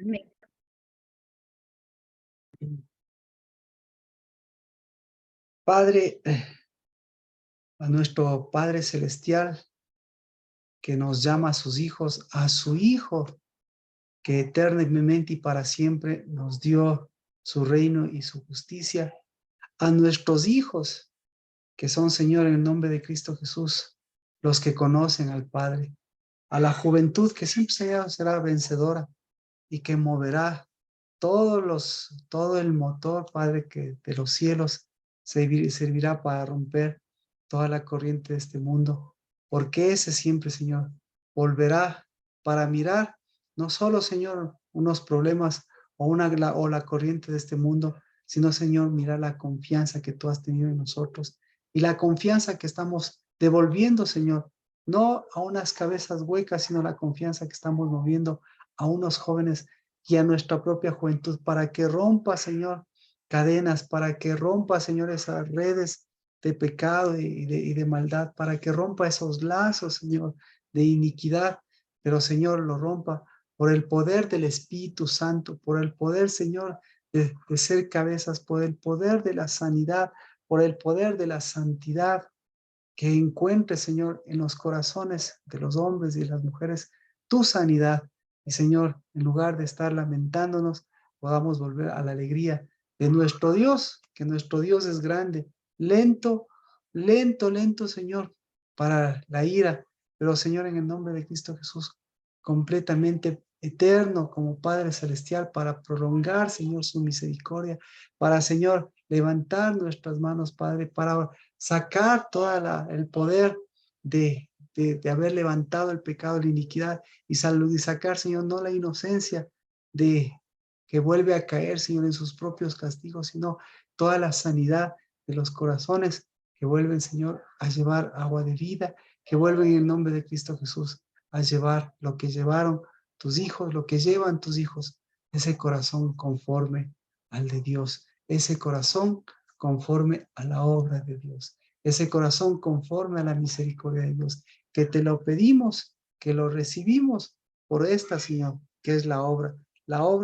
Amén. Padre, a nuestro Padre Celestial, que nos llama a sus hijos, a su Hijo, que eternamente y para siempre nos dio su reino y su justicia, a nuestros hijos, que son, Señor, en el nombre de Cristo Jesús, los que conocen al Padre, a la juventud que siempre será vencedora y que moverá todo el motor, Padre, que de los cielos servirá para romper toda la corriente de este mundo. Porque ese siempre, Señor, volverá para mirar no solo, Señor, unos problemas o la corriente de este mundo, sino, Señor, mirar la confianza que tú has tenido en nosotros y la confianza que estamos devolviendo, Señor, no a unas cabezas huecas, sino la confianza que estamos moviendo a unos jóvenes y a nuestra propia juventud, para que rompa, Señor, cadenas, para que rompa, Señor, esas redes de pecado y de maldad, para que rompa esos lazos, Señor, de iniquidad, pero, Señor, lo rompa por el poder del Espíritu Santo, por el poder, Señor, de ser cabezas, por el poder de la sanidad, por el poder de la santidad, que encuentre, Señor, en los corazones de los hombres y de las mujeres tu sanidad. Y, Señor, en lugar de estar lamentándonos, podamos volver a la alegría de nuestro Dios, que nuestro Dios es grande, lento, lento, Señor, para la ira, pero, Señor, en el nombre de Cristo Jesús, completamente eterno como Padre Celestial, para prolongar, Señor, su misericordia, para, Señor, levantar nuestras manos, Padre, para sacar todo el poder de haber levantado el pecado, la iniquidad y sacar, Señor, no la inocencia de que vuelve a caer, Señor, en sus propios castigos, sino toda la sanidad de los corazones que vuelven, Señor, a llevar agua de vida, que vuelven en el nombre de Cristo Jesús a llevar lo que llevaron tus hijos, lo que llevan tus hijos, ese corazón conforme al de Dios, ese corazón conforme a la obra de Dios, ese corazón conforme a la misericordia de Dios, que te lo pedimos, que lo recibimos por esta, Señor, que es la obra,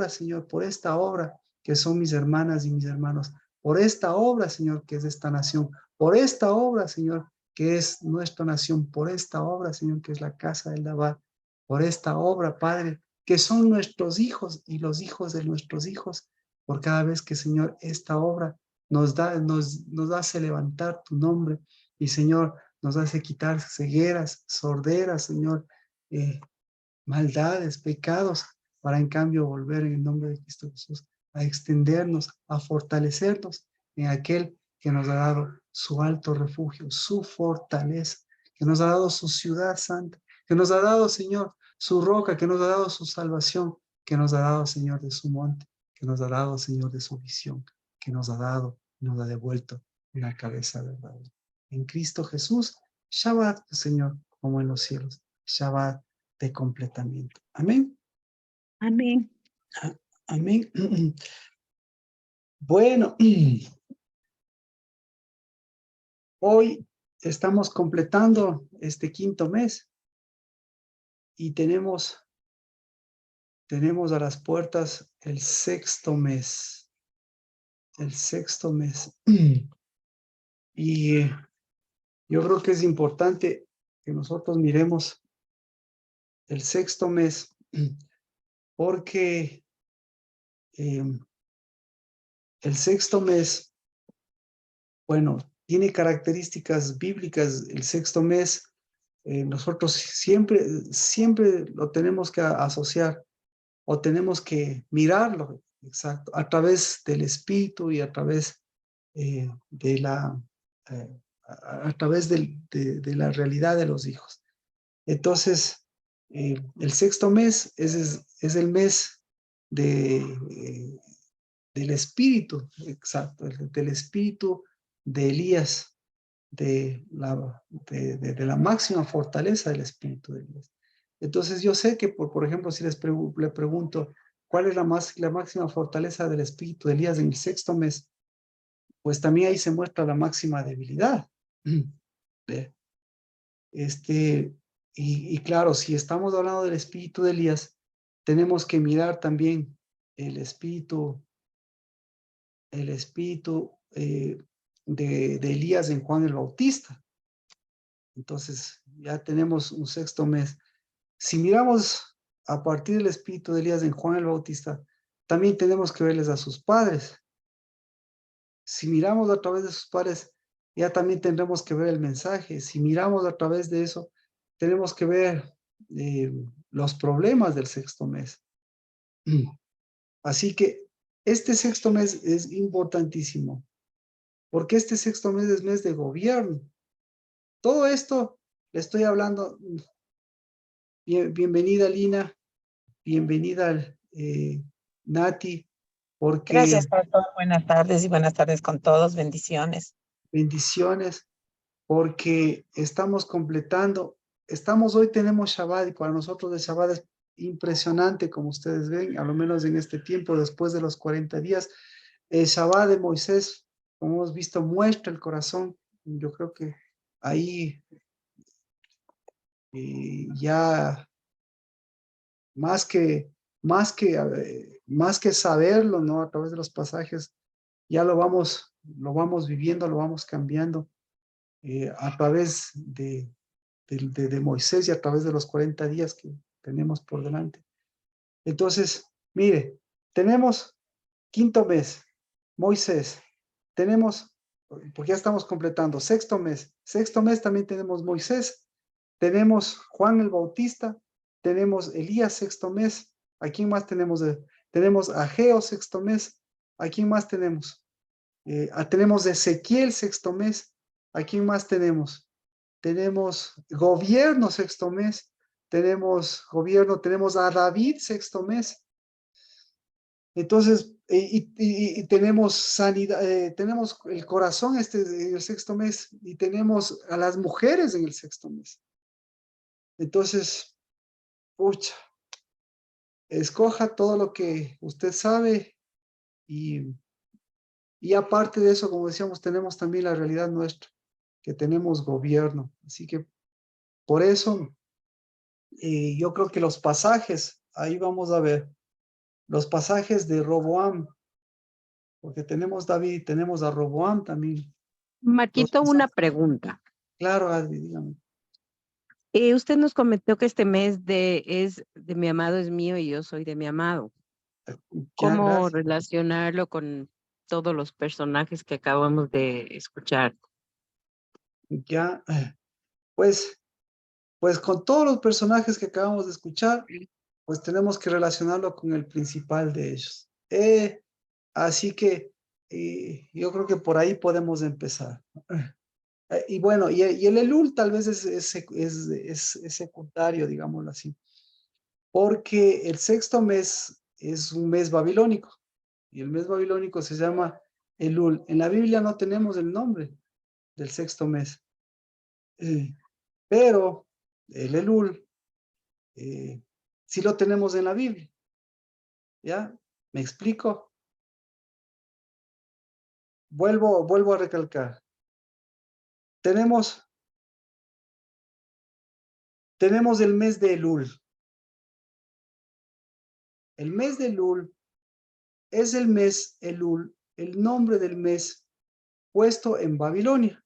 Señor, por esta obra que son mis hermanas y mis hermanos, por esta obra, Señor, que es esta nación, por esta obra, Señor, que es nuestra nación, por esta obra, Señor, que es la casa del Abad, por esta obra, Padre, que son nuestros hijos y los hijos de nuestros hijos, por cada vez que, Señor, esta obra nos hace levantar tu nombre y, Señor, nos hace quitar cegueras, sorderas, Señor, maldades, pecados, para en cambio volver en el nombre de Cristo Jesús a extendernos, a fortalecernos en aquel que nos ha dado su alto refugio, su fortaleza, que nos ha dado su ciudad santa, que nos ha dado, Señor, su roca, que nos ha dado su salvación, que nos ha dado, Señor, de su monte, que nos ha dado, Señor, de su visión, que nos ha dado, nos ha devuelto una cabeza verdadera. En Cristo Jesús, Shabbat, Señor, como en los cielos, Shabbat de completamiento. Amén. Amén. Amén. Bueno, hoy estamos completando este quinto mes y tenemos a las puertas el sexto mes. El sexto mes. Y yo creo que es importante que nosotros miremos el sexto mes porque el sexto mes, bueno, tiene características bíblicas. El sexto mes, nosotros siempre lo tenemos que asociar o tenemos que mirarlo, exacto, a través del Espíritu y a través de a través de la realidad de los hijos. Entonces, el sexto mes es el mes del Espíritu, exacto, del Espíritu de Elías, de la máxima fortaleza del Espíritu de Elías. Entonces yo sé que, por ejemplo, si le pregunto, ¿cuál es la máxima fortaleza del Espíritu de Elías en el sexto mes? Pues también ahí se muestra la máxima debilidad. Y claro, si estamos hablando del Espíritu de Elías, tenemos que mirar también el espíritu de Elías en Juan el Bautista. Entonces, ya tenemos un sexto mes. Si miramos a partir del espíritu de Elías en Juan el Bautista, también tenemos que verles a sus padres. Si miramos a través de sus padres, ya también tendremos que ver el mensaje. Si miramos a través de eso, tenemos que ver los problemas del sexto mes. Así que este sexto mes es importantísimo, porque este sexto mes es mes de gobierno. Todo esto le estoy hablando. Bienvenida, Lina, bienvenida, Nati, porque Gracias, Pastor. Buenas tardes y buenas tardes con todos. Bendiciones. bendiciones, porque estamos completando, hoy tenemos Shabbat y para nosotros el Shabbat es impresionante, como ustedes ven, a lo menos en este tiempo, después de los 40 días, el Shabbat de Moisés, como hemos visto, muestra el corazón. Yo creo que ahí ya más que, más que saberlo, ¿no? A través de los pasajes, ya lo vamos viviendo, lo vamos cambiando a través de Moisés y a través de los 40 días que tenemos por delante. Entonces, mire, tenemos quinto mes, Moisés, tenemos, porque ya estamos completando, sexto mes también tenemos Moisés, tenemos Juan el Bautista, tenemos Elías sexto mes, ¿a quién más tenemos? Tenemos a Ageo sexto mes, ¿a quién más tenemos? Tenemos Ezequiel sexto mes, ¿a quién más tenemos? Tenemos gobierno sexto mes, tenemos a David sexto mes. Entonces, y tenemos sanidad, tenemos el corazón en el sexto mes y tenemos a las mujeres en el sexto mes. Entonces, pucha, escoja todo lo que usted sabe y, y aparte de eso, como decíamos, tenemos también la realidad nuestra, que tenemos gobierno. Así que por eso yo creo que los pasajes, ahí vamos a ver, los pasajes de Roboam, porque tenemos David y tenemos a Roboam también. Los Marquito, una pasajes, pregunta. claro, Adri, dígame. Usted nos comentó que este mes es de mi amado es mío y yo soy de mi amado. Ya, ¿Cómo gracias. relacionarlo con todos los personajes que acabamos de escuchar? Ya, pues, pues con todos los personajes que acabamos de escuchar, pues tenemos que relacionarlo con el principal de ellos. Así que yo creo que por ahí podemos empezar. Y bueno, y el Elul tal vez es secundario, digámoslo así, porque el sexto mes es un mes babilónico y el mes babilónico se llama Elul. En la Biblia no tenemos el nombre del sexto mes, pero el Elul sí lo tenemos en la Biblia. ¿Ya? ¿Me explico? Vuelvo a recalcar. Tenemos el mes de Elul. El mes de Elul es el mes Elul, el nombre del mes puesto en Babilonia.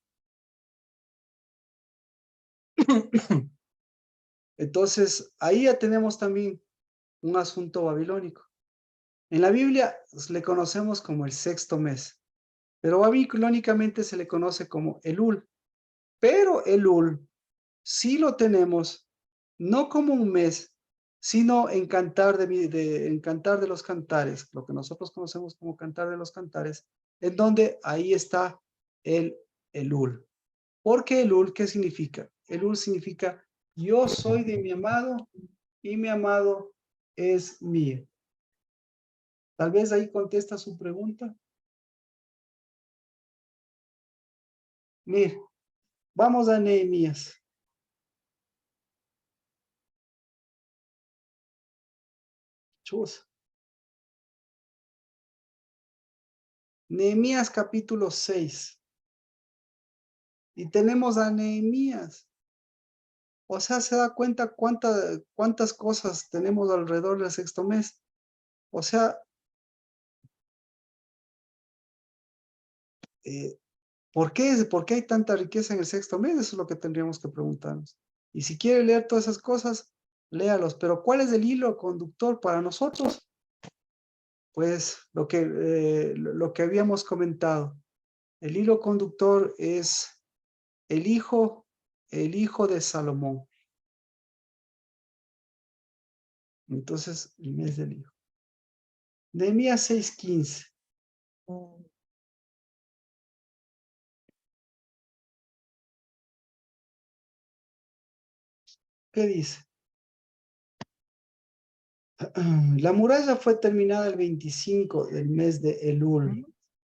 Entonces, ahí ya tenemos también un asunto babilónico. En la Biblia le conocemos como el sexto mes, pero babilónicamente se le conoce como Elul. Pero Elul sí lo tenemos no como un mes, sino en en Cantar de los Cantares, lo que nosotros conocemos como Cantar de los Cantares, en donde ahí está el Elul. ¿Por qué Elul? ¿Qué significa? Elul significa yo soy de mi amado y mi amado es mío. Tal vez ahí contesta su pregunta. Mire, vamos a Nehemías. Chus. Nehemías capítulo 6. Y tenemos a Nehemías. O sea, se da cuenta cuántas cosas tenemos alrededor del sexto mes. O sea, ¿por qué hay tanta riqueza en el sexto mes? Eso es lo que tendríamos que preguntarnos. Y si quiere leer todas esas cosas, léalos. Pero ¿cuál es el hilo conductor para nosotros? Pues lo que habíamos comentado. El hilo conductor es el hijo de Salomón. Entonces, el mes del hijo. Nehemías 6:15. ¿Qué dice? La muralla fue terminada el 25 del mes de Elul,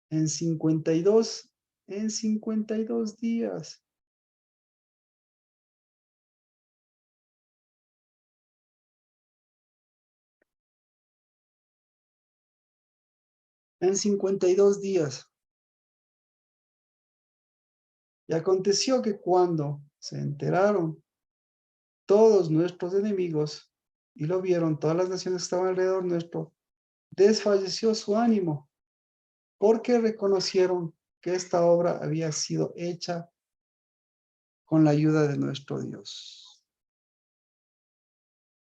en 52 días. En 52 días. Y aconteció que cuando se enteraron todos nuestros enemigos y lo vieron, todas las naciones que estaban alrededor nuestro, desfalleció su ánimo, porque reconocieron que esta obra había sido hecha con la ayuda de nuestro Dios.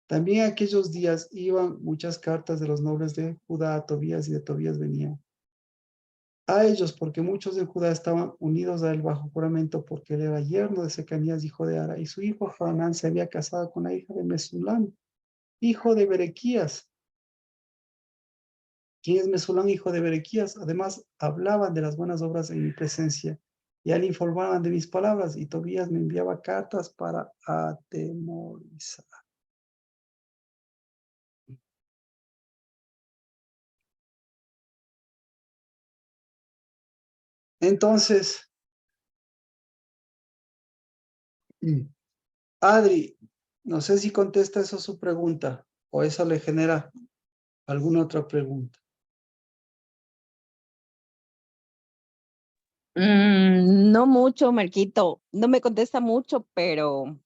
También aquellos días iban muchas cartas de los nobles de Judá a Tobías, y de Tobías venían a ellos, porque muchos de Judá estaban unidos a él bajo juramento, porque él era yerno de Secanías, hijo de Ara, y su hijo Johanán se había casado con la hija de Mesulam, hijo de Berequías. ¿Quién es Mesulam, hijo de Berequías? Además, hablaban de las buenas obras en mi presencia, y al informaban de mis palabras, y Tobías me enviaba cartas para atemorizar. Entonces, Adri, no sé si contesta eso su pregunta, o eso le genera alguna otra pregunta. No mucho, Marquito. No me contesta mucho, pero sí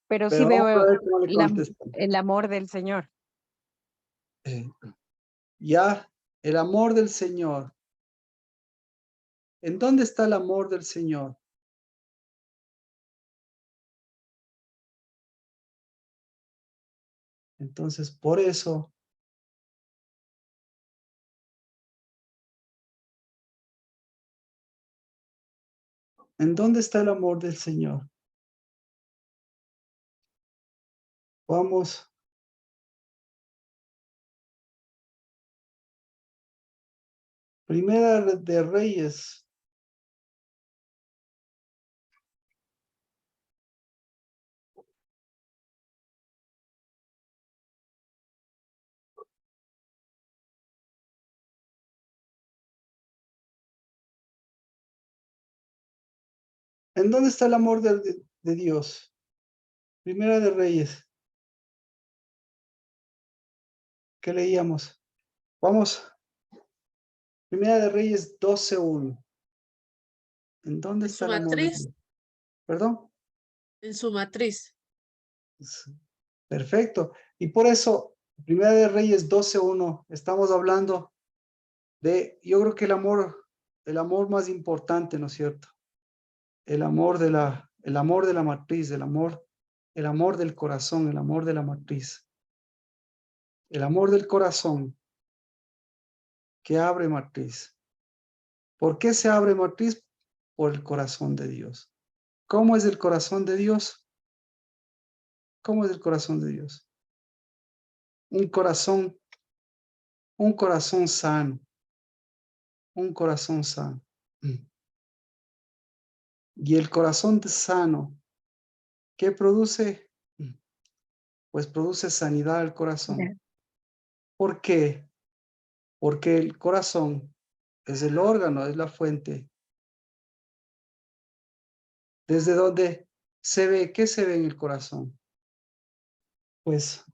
Pero vamos a veo ver cómo le contesta. el amor del Señor. Ya, el amor del Señor. ¿En dónde está el amor del Señor? Entonces, por eso, ¿en dónde está el amor del Señor? Vamos. Primera de Reyes. ¿En dónde está el amor de Dios? Primera de Reyes. ¿Qué leíamos? Vamos. Primera de Reyes 12:1. ¿En dónde En está su el amor de matriz, Dios? ¿Perdón? en su matriz. Perfecto. Y por eso, Primera de Reyes 12:1, estamos hablando de, yo creo que el amor más importante, ¿no es cierto? El amor de la matriz, el amor del corazón, el amor de la matriz. El amor del corazón que abre matriz. ¿Por qué se abre matriz? Por el corazón de Dios. ¿Cómo es el corazón de Dios? ¿Cómo es el corazón de Dios? Un corazón sano, un corazón sano. Y el corazón sano, ¿qué produce? Pues produce sanidad al corazón. ¿Por qué? Porque el corazón es el órgano, es la fuente. Desde donde se ve, ¿qué se ve en el corazón? Pues,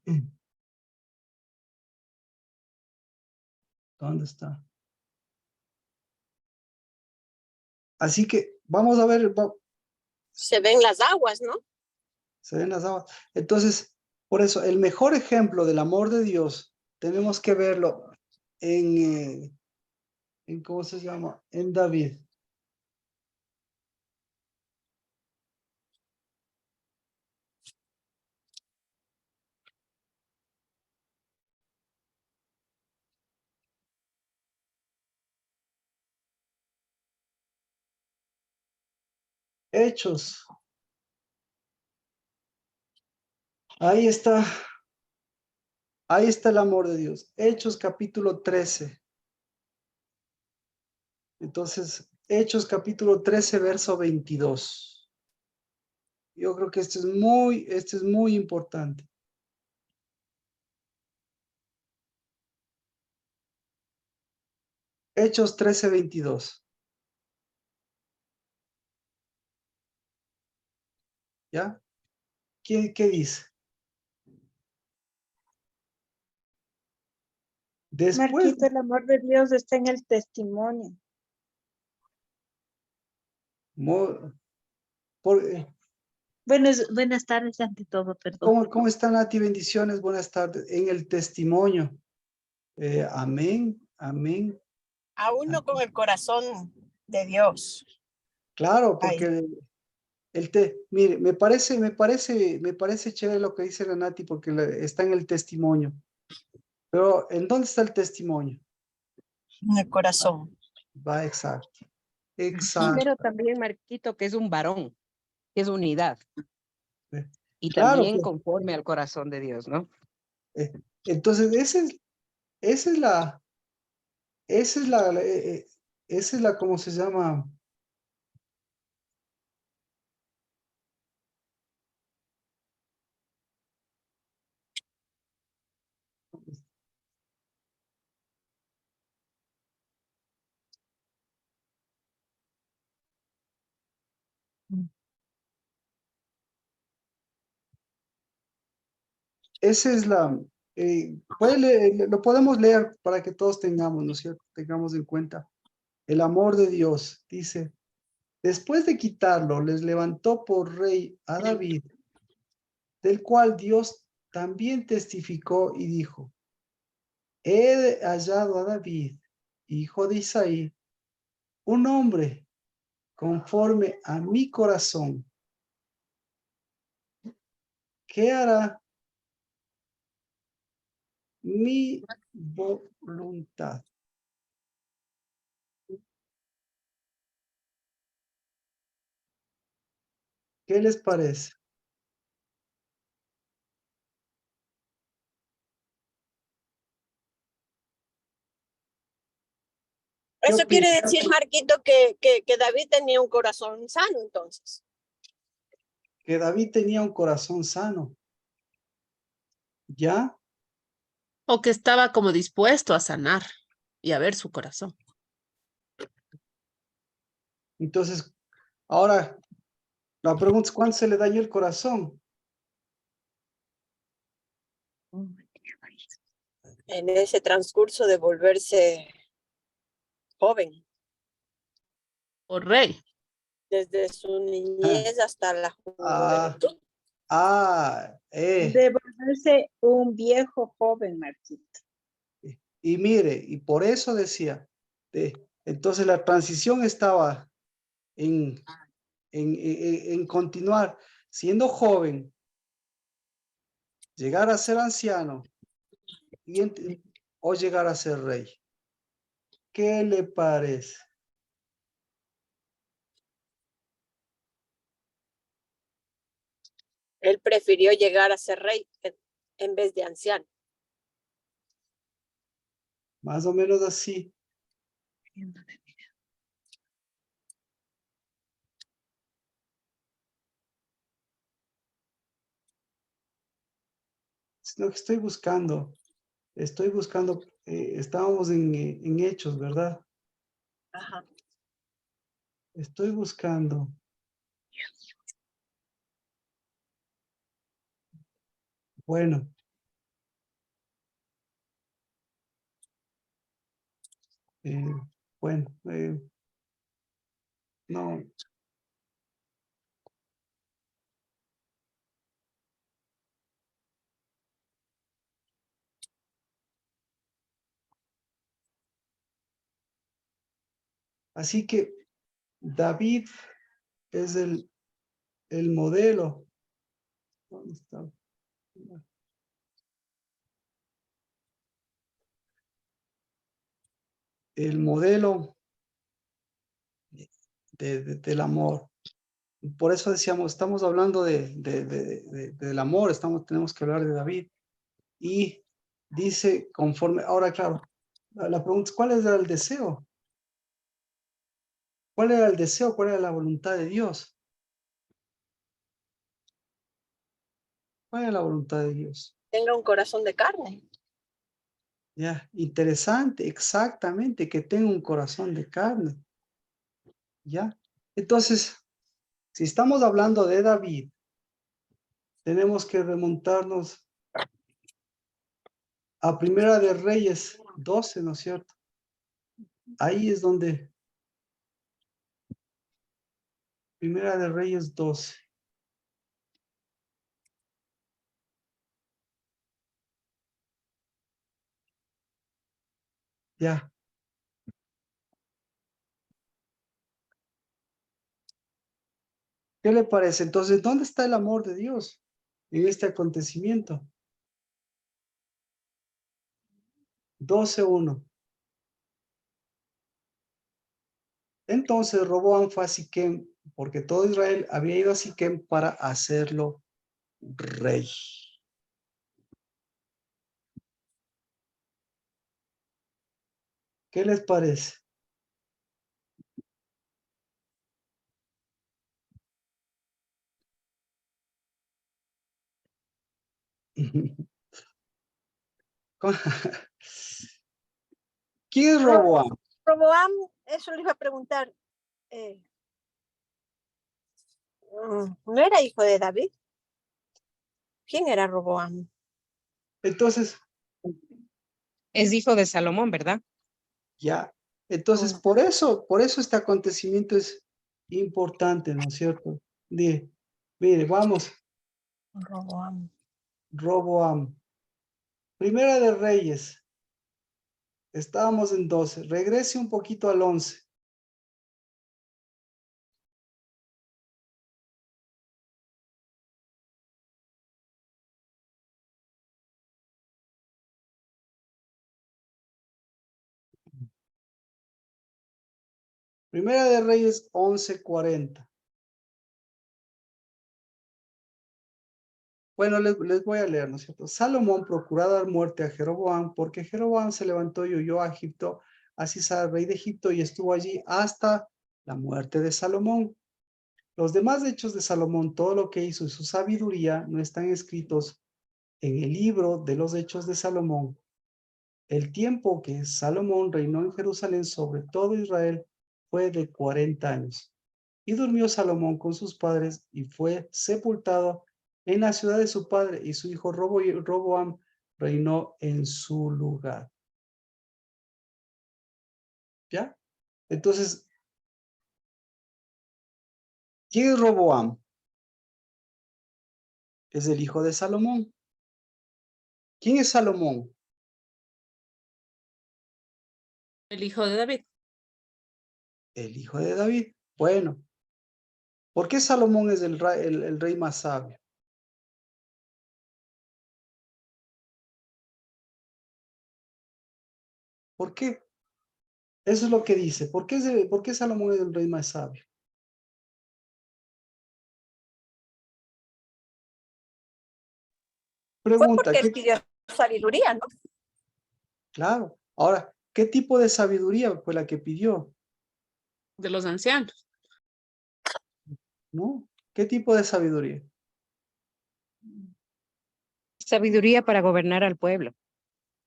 ¿dónde está? Así que vamos a ver, Se ven las aguas, ¿no? Se ven las aguas. Entonces, por eso, el mejor ejemplo del amor de Dios, tenemos que verlo en ¿cómo se llama? En David. Hechos. Ahí está. Ahí está el amor de Dios. Hechos capítulo 13. Entonces, Hechos capítulo 13, verso 22. Yo creo que este es muy importante. Hechos 13, 22. ¿Ya? ¿Qué dice? Después, Marquito, el amor de Dios está en el testimonio. mo- por, Buenas tardes ante todo, perdón. ¿cómo están, Nati? Bendiciones, buenas tardes. En el testimonio. Amén, amén. A uno con el corazón de Dios. Claro, Ay, porque mire, me parece chévere lo que dice la Nati, porque está en el testimonio. Pero, ¿en dónde está el testimonio? en el corazón. Va, exacto. Y Exacto. pero también, Marquito, que es un varón, que es unidad. Y Claro, también pues, conforme al corazón de Dios, ¿no? entonces esa es la, esa es la, esa es la, ¿cómo se llama? Esa es la, lo podemos leer para que todos tengamos, ¿no es cierto? Tengamos en cuenta. El amor de Dios, dice, después de quitarlo, les levantó por rey a David, del cual Dios también testificó y dijo, he hallado a David, hijo de Isaí, un hombre conforme a mi corazón, que hará mi voluntad. ¿Qué les parece? ¿Qué Eso opinan? quiere decir, Marquito, que David tenía un corazón sano, entonces. Que David tenía un corazón sano. ¿Ya? O que estaba como dispuesto a sanar y a ver su corazón. Entonces, ahora la pregunta es, ¿cuándo se le dañó el corazón? En ese transcurso de volverse joven, O rey. desde su niñez hasta la Ah, juventud. De volverse un viejo joven, Marquito. y mire, y por eso decía, entonces la transición estaba en continuar siendo joven, llegar a ser anciano o llegar a ser rey. ¿Qué le parece? Él prefirió llegar a ser rey en vez de anciano. Más o menos así. Es lo que estoy buscando. Estábamos en Hechos, ¿verdad? Ajá. Estoy buscando. Bueno. Eh, bueno, no. Así que David es el modelo. ¿Dónde está? El modelo del amor. Por eso decíamos, estamos hablando del amor, tenemos que hablar de David. Y dice conforme, ahora claro, la pregunta es, ¿cuál era el deseo? ¿Cuál era el deseo? ¿Cuál era la voluntad de Dios? ¿Cuál era la voluntad de Dios? Tenga un corazón de carne. Ya, interesante, exactamente, que tenga un corazón de carne. Ya, entonces, si estamos hablando de David, tenemos que remontarnos a Primera de Reyes 12, ¿no es cierto? Ahí es donde Primera de Reyes 12. Ya. ¿Qué le parece? Entonces, ¿dónde está el amor de Dios en este acontecimiento? 12:1. Entonces Roboam fue a Siquem, porque todo Israel había ido a Siquem para hacerlo rey. ¿Qué les parece? ¿Quién es Roboam? Roboam, eso le iba a preguntar. ¿No era hijo de David? ¿Quién era Roboam? Entonces, Es hijo de Salomón, ¿verdad? ya. Entonces, por eso este acontecimiento es importante, ¿no es cierto? Mire, vamos, Roboam. Roboam. Primera de Reyes. Estábamos en 12. Regrese un poquito al 11. Primera de Reyes 11:40. Bueno, les voy a leer, ¿no es cierto? Salomón procuró dar muerte a Jeroboam porque Jeroboam se levantó y huyó a Egipto, a Sisá, rey de Egipto, y estuvo allí hasta la muerte de Salomón. Los demás hechos de Salomón, todo lo que hizo y su sabiduría, no están escritos en el libro de los hechos de Salomón. El tiempo que Salomón reinó en Jerusalén sobre todo Israel fue de 40 años. Y durmió Salomón con sus padres y fue sepultado en la ciudad de su padre, y su hijo Roboam reinó en su lugar. ¿Ya? Entonces, ¿quién es Roboam? Es el hijo de Salomón. ¿Quién es Salomón? El hijo de David. El hijo de David. Bueno, ¿por qué Salomón es el rey más sabio? ¿Por qué? Eso es lo que dice. ¿Por qué Salomón es el rey más sabio? Fue Pregunta, porque él pidió sabiduría, ¿no? Claro. Ahora, ¿qué tipo de sabiduría fue la que pidió? De los ancianos. ¿No? ¿Qué tipo de sabiduría? Sabiduría para gobernar al pueblo.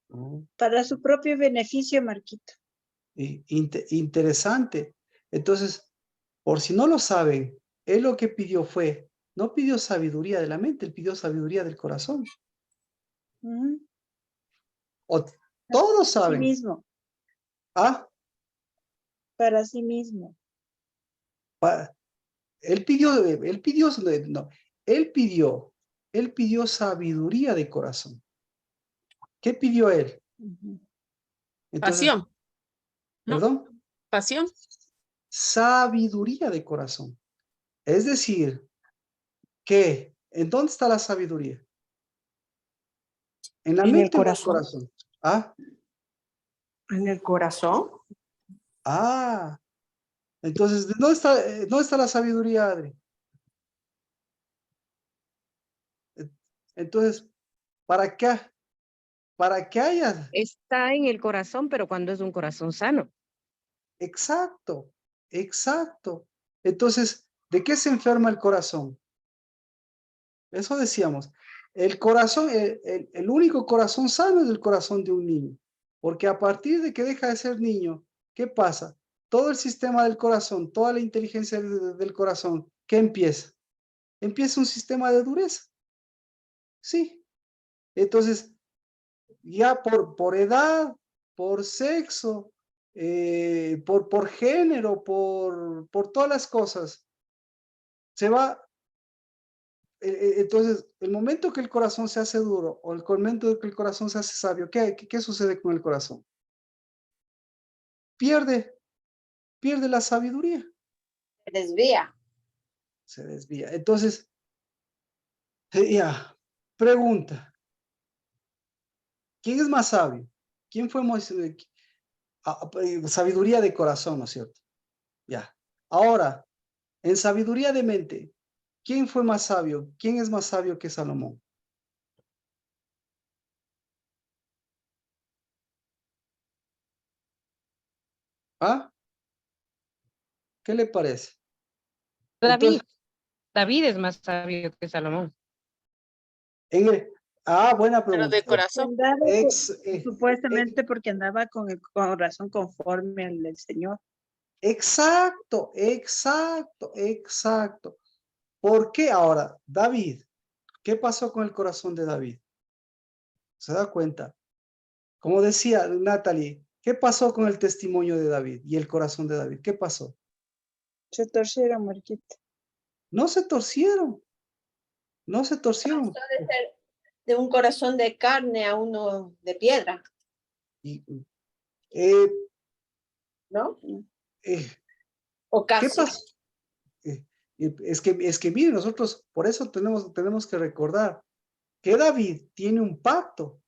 No. Para su propio beneficio, Marquito. Interesante. Entonces, por si no lo saben, él lo que pidió fue, no pidió sabiduría de la mente, él pidió sabiduría del corazón. Ujú. O todos Sí saben. mismo, Ah, para sí mismo. pa- él pidió, no, él pidió sabiduría de corazón. ¿Qué pidió él? Ujú. Entonces, Pasión. ¿No? perdón, Pasión. sabiduría de corazón. Es decir, que, ¿en dónde está la sabiduría? En la En el mente o en el corazón. corazón. ¿Ah? En el corazón. Ah, entonces, ¿dónde está la sabiduría, Adri? Entonces, ¿para qué? Para que haya, Está en el corazón, pero cuando es un corazón sano. exacto, exacto. Entonces, ¿de qué se enferma el corazón? Eso decíamos. El corazón, el único corazón sano es el corazón de un niño. Porque a partir de que deja de ser niño, ¿qué pasa? Todo el sistema del corazón, toda la inteligencia del corazón, ¿qué empieza? Empieza un sistema de dureza. Sí. Entonces, ya por edad, por sexo, por género, por todas las cosas, se va. Entonces, el momento que el corazón se hace duro o el momento que el corazón se hace sabio, ¿qué sucede con el corazón? Pierde la sabiduría, Se desvía. se desvía. Entonces, ya, pregunta, ¿quién es más sabio? ¿Quién fue más, sabiduría de corazón, ¿no es cierto? Ya. Ahora, en sabiduría de mente, ¿quién fue más sabio? ¿Quién es más sabio que Salomón? ¿Ah? ¿Qué le parece? David, Entonces, David es más sabio que Salomón. en el, buena Pero pregunta. de corazón. Andaba Ex, supuestamente porque andaba con el corazón conforme al del Señor. exacto, exacto, exacto. ¿Por qué ahora, David? ¿Qué pasó con el corazón de David? ¿Se da cuenta? Como decía Natalie, ¿qué pasó con el testimonio de David y el corazón de David? ¿Qué pasó? Se torcieron, Marquita. No se torcieron, no se torcieron. Pasó de ser de un corazón de carne a uno de piedra, Y, eh, ¿no? eh, O ¿Qué casi. pasó? Es que mire, nosotros por eso tenemos que recordar que David tiene un pacto.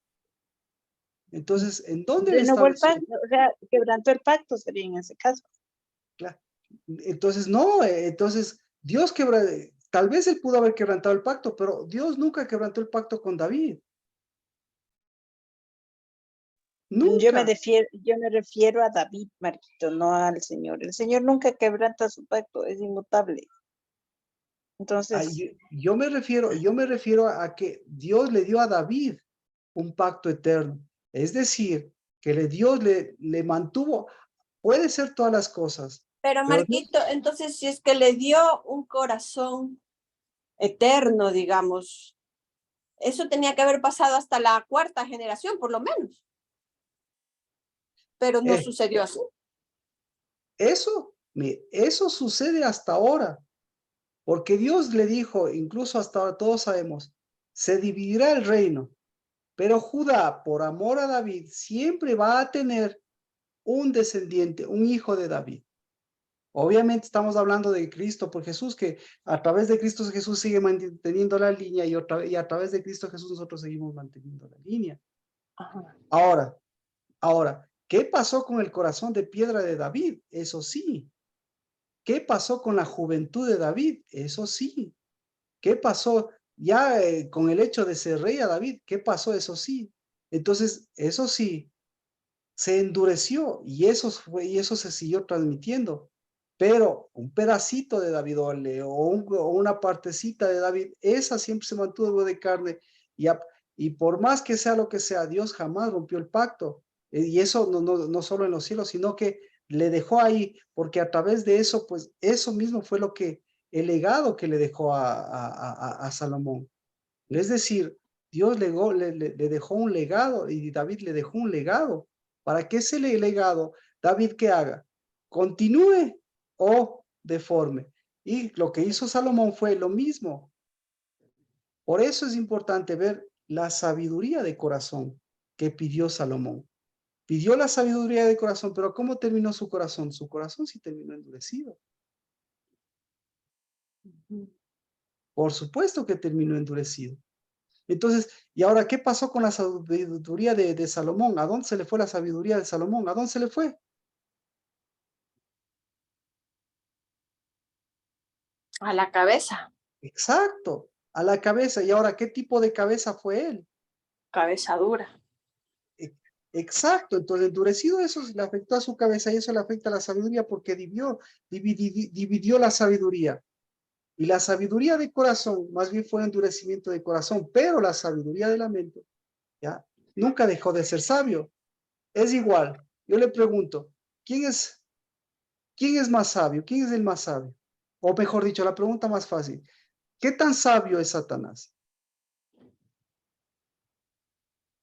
Entonces, ¿en dónde le Renovó el estableció? pacto, o sea, quebrantó el pacto sería en ese caso. Claro. Entonces, no, entonces Dios tal vez él pudo haber quebrantado el pacto, pero Dios nunca quebrantó el pacto con David. Nunca. Yo me refiero a David, Marquito, no al Señor. El Señor nunca quebranta su pacto, es inmutable. Entonces, Yo me refiero a que Dios le dio a David un pacto eterno. Es decir, que Dios le mantuvo, puede ser todas las cosas, Pero pero Dios, Marquito, entonces si es que le dio un corazón eterno, digamos, eso tenía que haber pasado hasta la cuarta generación, por lo menos. Pero no eh, sucedió así. eso sucede hasta ahora, porque Dios le dijo, incluso hasta ahora todos sabemos, se dividirá el reino, pero Judá, por amor a David, siempre va a tener un descendiente, un hijo de David. Obviamente estamos hablando de Cristo por Jesús, que a través de Cristo Jesús sigue manteniendo la línea y a través de Cristo Jesús nosotros seguimos manteniendo la línea. ajá. Ahora, ¿qué pasó con el corazón de piedra de David? Eso sí. ¿Qué pasó con la juventud de David? Eso sí. ¿Qué pasó ya con el hecho de ser rey a David? ¿Qué pasó? Eso sí. Entonces, eso sí, se endureció y eso se siguió transmitiendo. Pero un pedacito de David o una partecita de David, esa siempre se mantuvo de carne y por más que sea lo que sea, Dios jamás rompió el pacto. Y eso no solo en los cielos, sino que le dejó ahí, porque a través de eso, pues eso mismo fue el legado que le dejó a Salomón. Es decir, Dios le dejó un legado y David le dejó un legado para que ese legado, David, ¿qué haga? Continúe o deforme. Y lo que hizo Salomón fue lo mismo. Por eso es importante ver la sabiduría de corazón que pidió Salomón. Pidió la sabiduría de corazón, pero ¿cómo terminó su corazón? Su corazón sí terminó endurecido. Por supuesto que terminó endurecido. Entonces, ¿y ahora qué pasó con la sabiduría de Salomón? ¿A dónde se le fue la sabiduría de Salomón? ¿A dónde se le fue? A la cabeza, Exacto, a la cabeza. ¿Y ahora qué tipo de cabeza fue él? cabeza dura. Exacto, entonces endurecido eso le afectó a su cabeza y eso le afecta a la sabiduría porque dividió la sabiduría. Y la sabiduría de corazón, más bien fue endurecimiento de corazón, pero la sabiduría de la mente, ¿ya? Nunca dejó de ser sabio. Es igual. Yo le pregunto, ¿quién es más sabio? ¿Quién es el más sabio? O mejor dicho, la pregunta más fácil, ¿qué tan sabio es Satanás?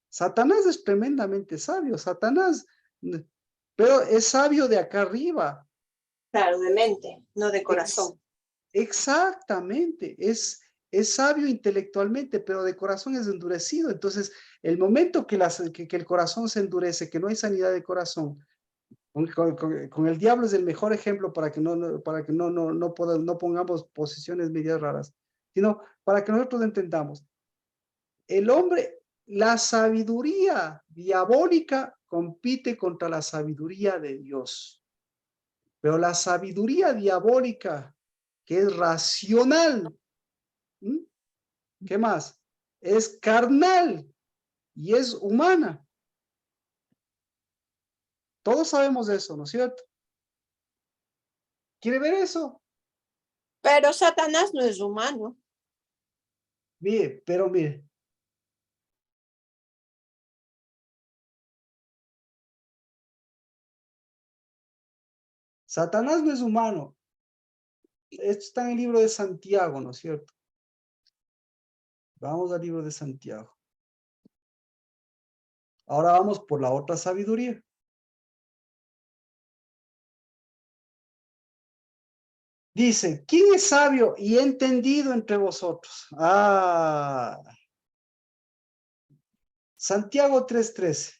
Satanás es tremendamente sabio, pero es sabio de acá arriba. Claro, de mente, no de corazón. Exactamente, es sabio intelectualmente, pero de corazón es endurecido. Entonces, el momento que el corazón se endurece, que no hay sanidad de corazón, con el diablo es el mejor ejemplo para que no pongamos posiciones medias raras, sino para que nosotros entendamos. El hombre, la sabiduría diabólica compite contra la sabiduría de Dios. Pero la sabiduría diabólica, que es racional, ¿m? ¿Qué más? Es carnal y es humana. Todos sabemos de eso, ¿no es cierto? ¿Quiere ver eso? Pero Satanás no es humano. Mire, pero mire. Satanás no es humano. Esto está en el libro de Santiago, ¿no es cierto? Vamos al libro de Santiago. Ahora vamos por la otra sabiduría. Dice, ¿quién es sabio y entendido entre vosotros? Santiago 3:13.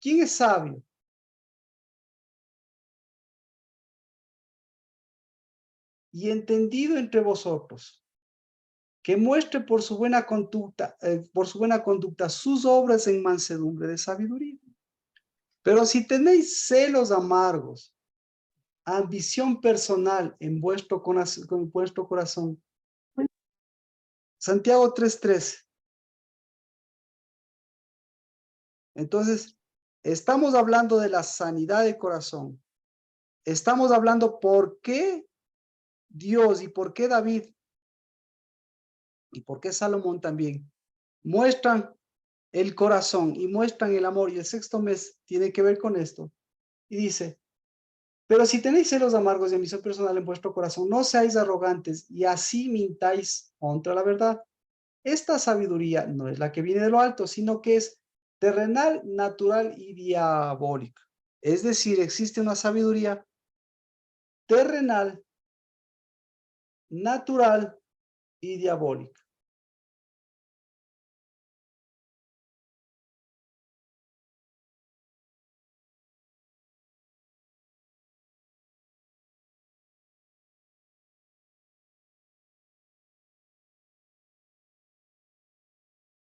¿Quién es sabio? Y entendido entre vosotros, que muestre por su buena conducta sus obras en mansedumbre de sabiduría. Pero si tenéis celos amargos, ambición personal en vuestro corazón. Santiago 3:13. Entonces, estamos hablando de la sanidad de corazón. Estamos hablando por qué Dios y por qué David y por qué Salomón también muestran el corazón y muestran el amor. Y el sexto mes tiene que ver con esto. Y dice, pero si tenéis celos amargos de ambición personal en vuestro corazón, no seáis arrogantes y así mintáis contra la verdad. Esta sabiduría no es la que viene de lo alto, sino que es terrenal, natural y diabólica. Es decir, existe una sabiduría terrenal, natural y diabólica.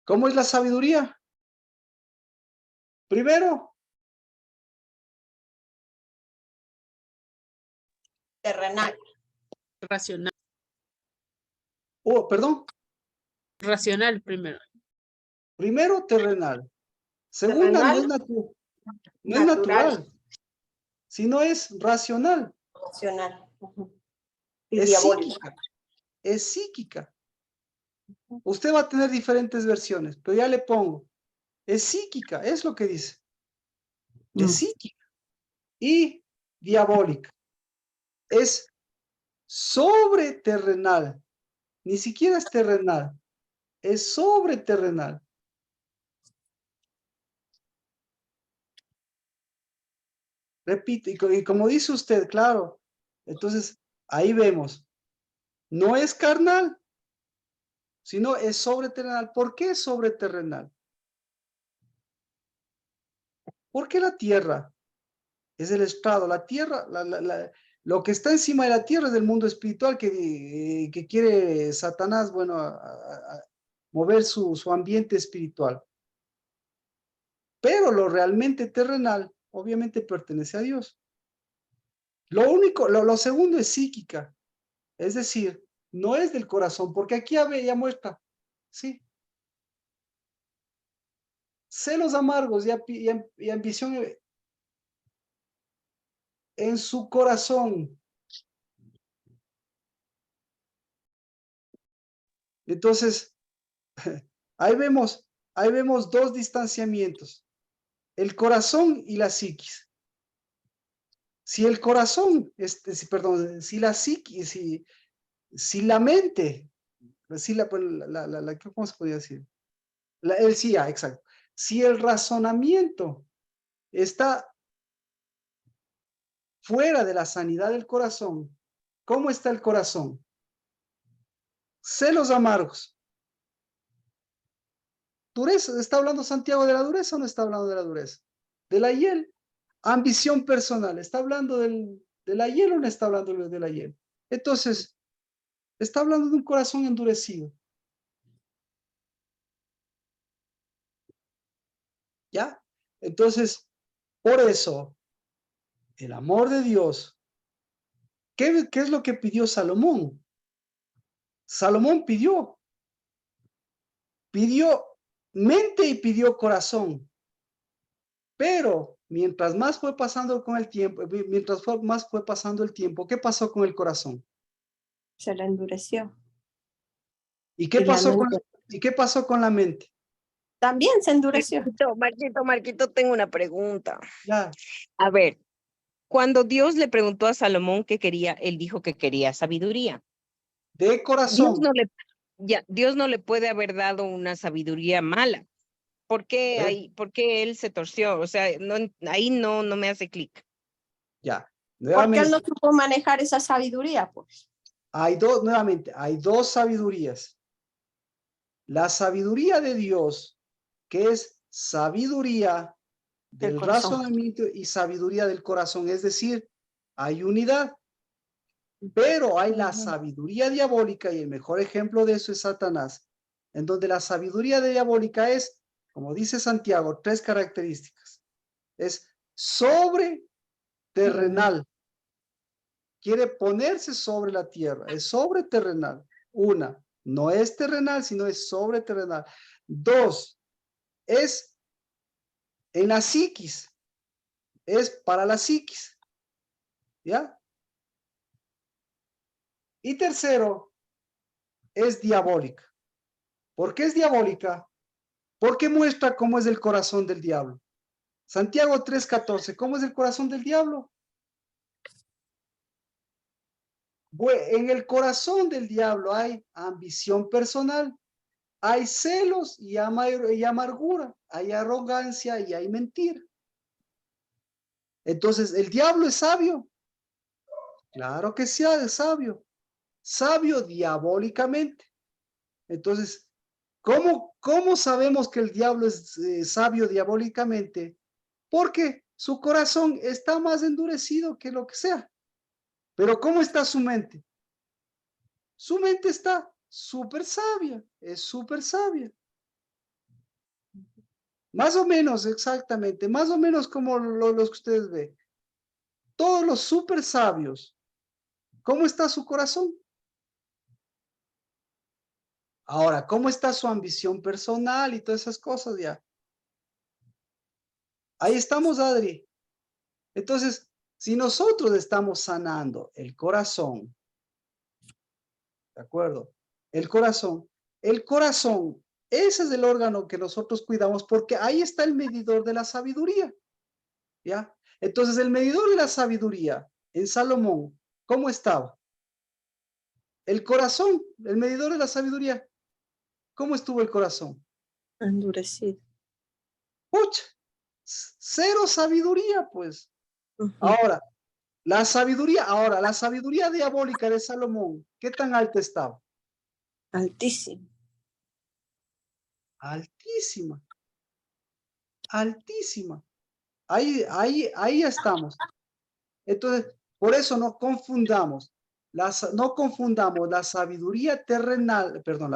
¿Cómo es la sabiduría? Primero, Terrenal. Racional. perdón, Racional primero. primero terrenal. Segunda, no es, Terrenal, no es natural, natural, sino es racional, racional. Y es diabólica. psíquica, es psíquica. Usted va a tener diferentes versiones, pero ya le pongo, es psíquica, es lo que dice, es psíquica y diabólica, es sobreterrenal, ni siquiera es terrenal, es sobreterrenal. Repito, y como dice usted, claro, entonces ahí vemos, no es carnal, sino es sobreterrenal. ¿Por qué es sobreterrenal? ¿Por qué la tierra? Es el estrado, la tierra, lo que está encima de la tierra es del mundo espiritual que quiere Satanás, bueno, a mover su ambiente espiritual. Pero lo realmente terrenal, obviamente pertenece a Dios. Lo segundo es psíquica, es decir, no es del corazón, porque aquí ya muestra, ¿sí? Celos amargos y ambición en su corazón. Entonces, ahí vemos dos distanciamientos, el corazón y la psiquis. Si el corazón, perdón, si la psiquis, si la mente, ¿cómo se podría decir? Exacto. Si el razonamiento está fuera de la sanidad del corazón, ¿cómo está el corazón? Celos amargos. Dureza, ¿está hablando Santiago de la dureza o no está hablando de la dureza? De la hiel. Ambición personal, ¿está hablando de la hiel o no está hablando de la hiel? Entonces, está hablando de un corazón endurecido. ¿Ya? Entonces, por eso, el amor de Dios, ¿qué es lo que pidió Salomón? Salomón pidió mente y pidió corazón. Pero mientras más fue pasando con el tiempo, más fue pasando el tiempo, ¿qué pasó con el corazón? Se le endureció. ¿Y qué Y la pasó mente con la mente? también se endureció. Marquito, tengo una pregunta. Ya, A ver, cuando Dios le preguntó a Salomón qué quería, él dijo que quería sabiduría. de Dios corazón. no le, Dios no le puede haber dado una sabiduría mala. ¿Por qué él se torció? O sea, no, ahí no me hace clic. Ya, Porque él nuevamente, no supo manejar esa sabiduría, pues. hay dos sabidurías. La sabiduría de Dios, que es sabiduría Del del corazón. razonamiento y sabiduría del corazón, es decir, hay unidad. Pero hay la sabiduría diabólica y el mejor ejemplo de eso es Satanás, en donde la sabiduría diabólica es, como dice Santiago, tres características. Es sobre terrenal. Quiere ponerse sobre la tierra, es sobre terrenal. Una, no es terrenal, sino es sobre terrenal. Dos, es en la psiquis, es para la psiquis. ¿Ya? Y tercero, es diabólica. ¿Por qué es diabólica? Porque muestra cómo es el corazón del diablo. Santiago 3:14, ¿cómo es el corazón del diablo? En el corazón del diablo hay ambición personal, hay celos y amargura, hay arrogancia y hay mentira. Entonces, ¿el diablo es sabio? Claro que sí, es sabio. Sabio diabólicamente. Entonces, ¿cómo sabemos que el diablo es sabio diabólicamente? Porque su corazón está más endurecido que lo que sea. Pero ¿cómo está su mente? Su mente está súper sabia, es súper sabia. Más o menos, exactamente, más o menos como los que ustedes ven. Todos los súper sabios. ¿Cómo está su corazón? Ahora, ¿cómo está su ambición personal y todas esas cosas ya? Ahí estamos, Adri. Entonces, si nosotros estamos sanando el corazón, ¿de acuerdo? El corazón, ese es el órgano que nosotros cuidamos porque ahí está el medidor de la sabiduría, ¿ya? Entonces, el medidor de la sabiduría en Salomón, ¿cómo estaba? El corazón, el medidor de la sabiduría, ¿cómo estuvo el corazón? Endurecido. ¡Pucha! Cero sabiduría, pues. Ahora, la sabiduría diabólica de Salomón, ¿qué tan alta estaba? Altísimo. Altísima, altísima. Ahí estamos. Entonces, por eso no confundamos la sabiduría terrenal, perdón,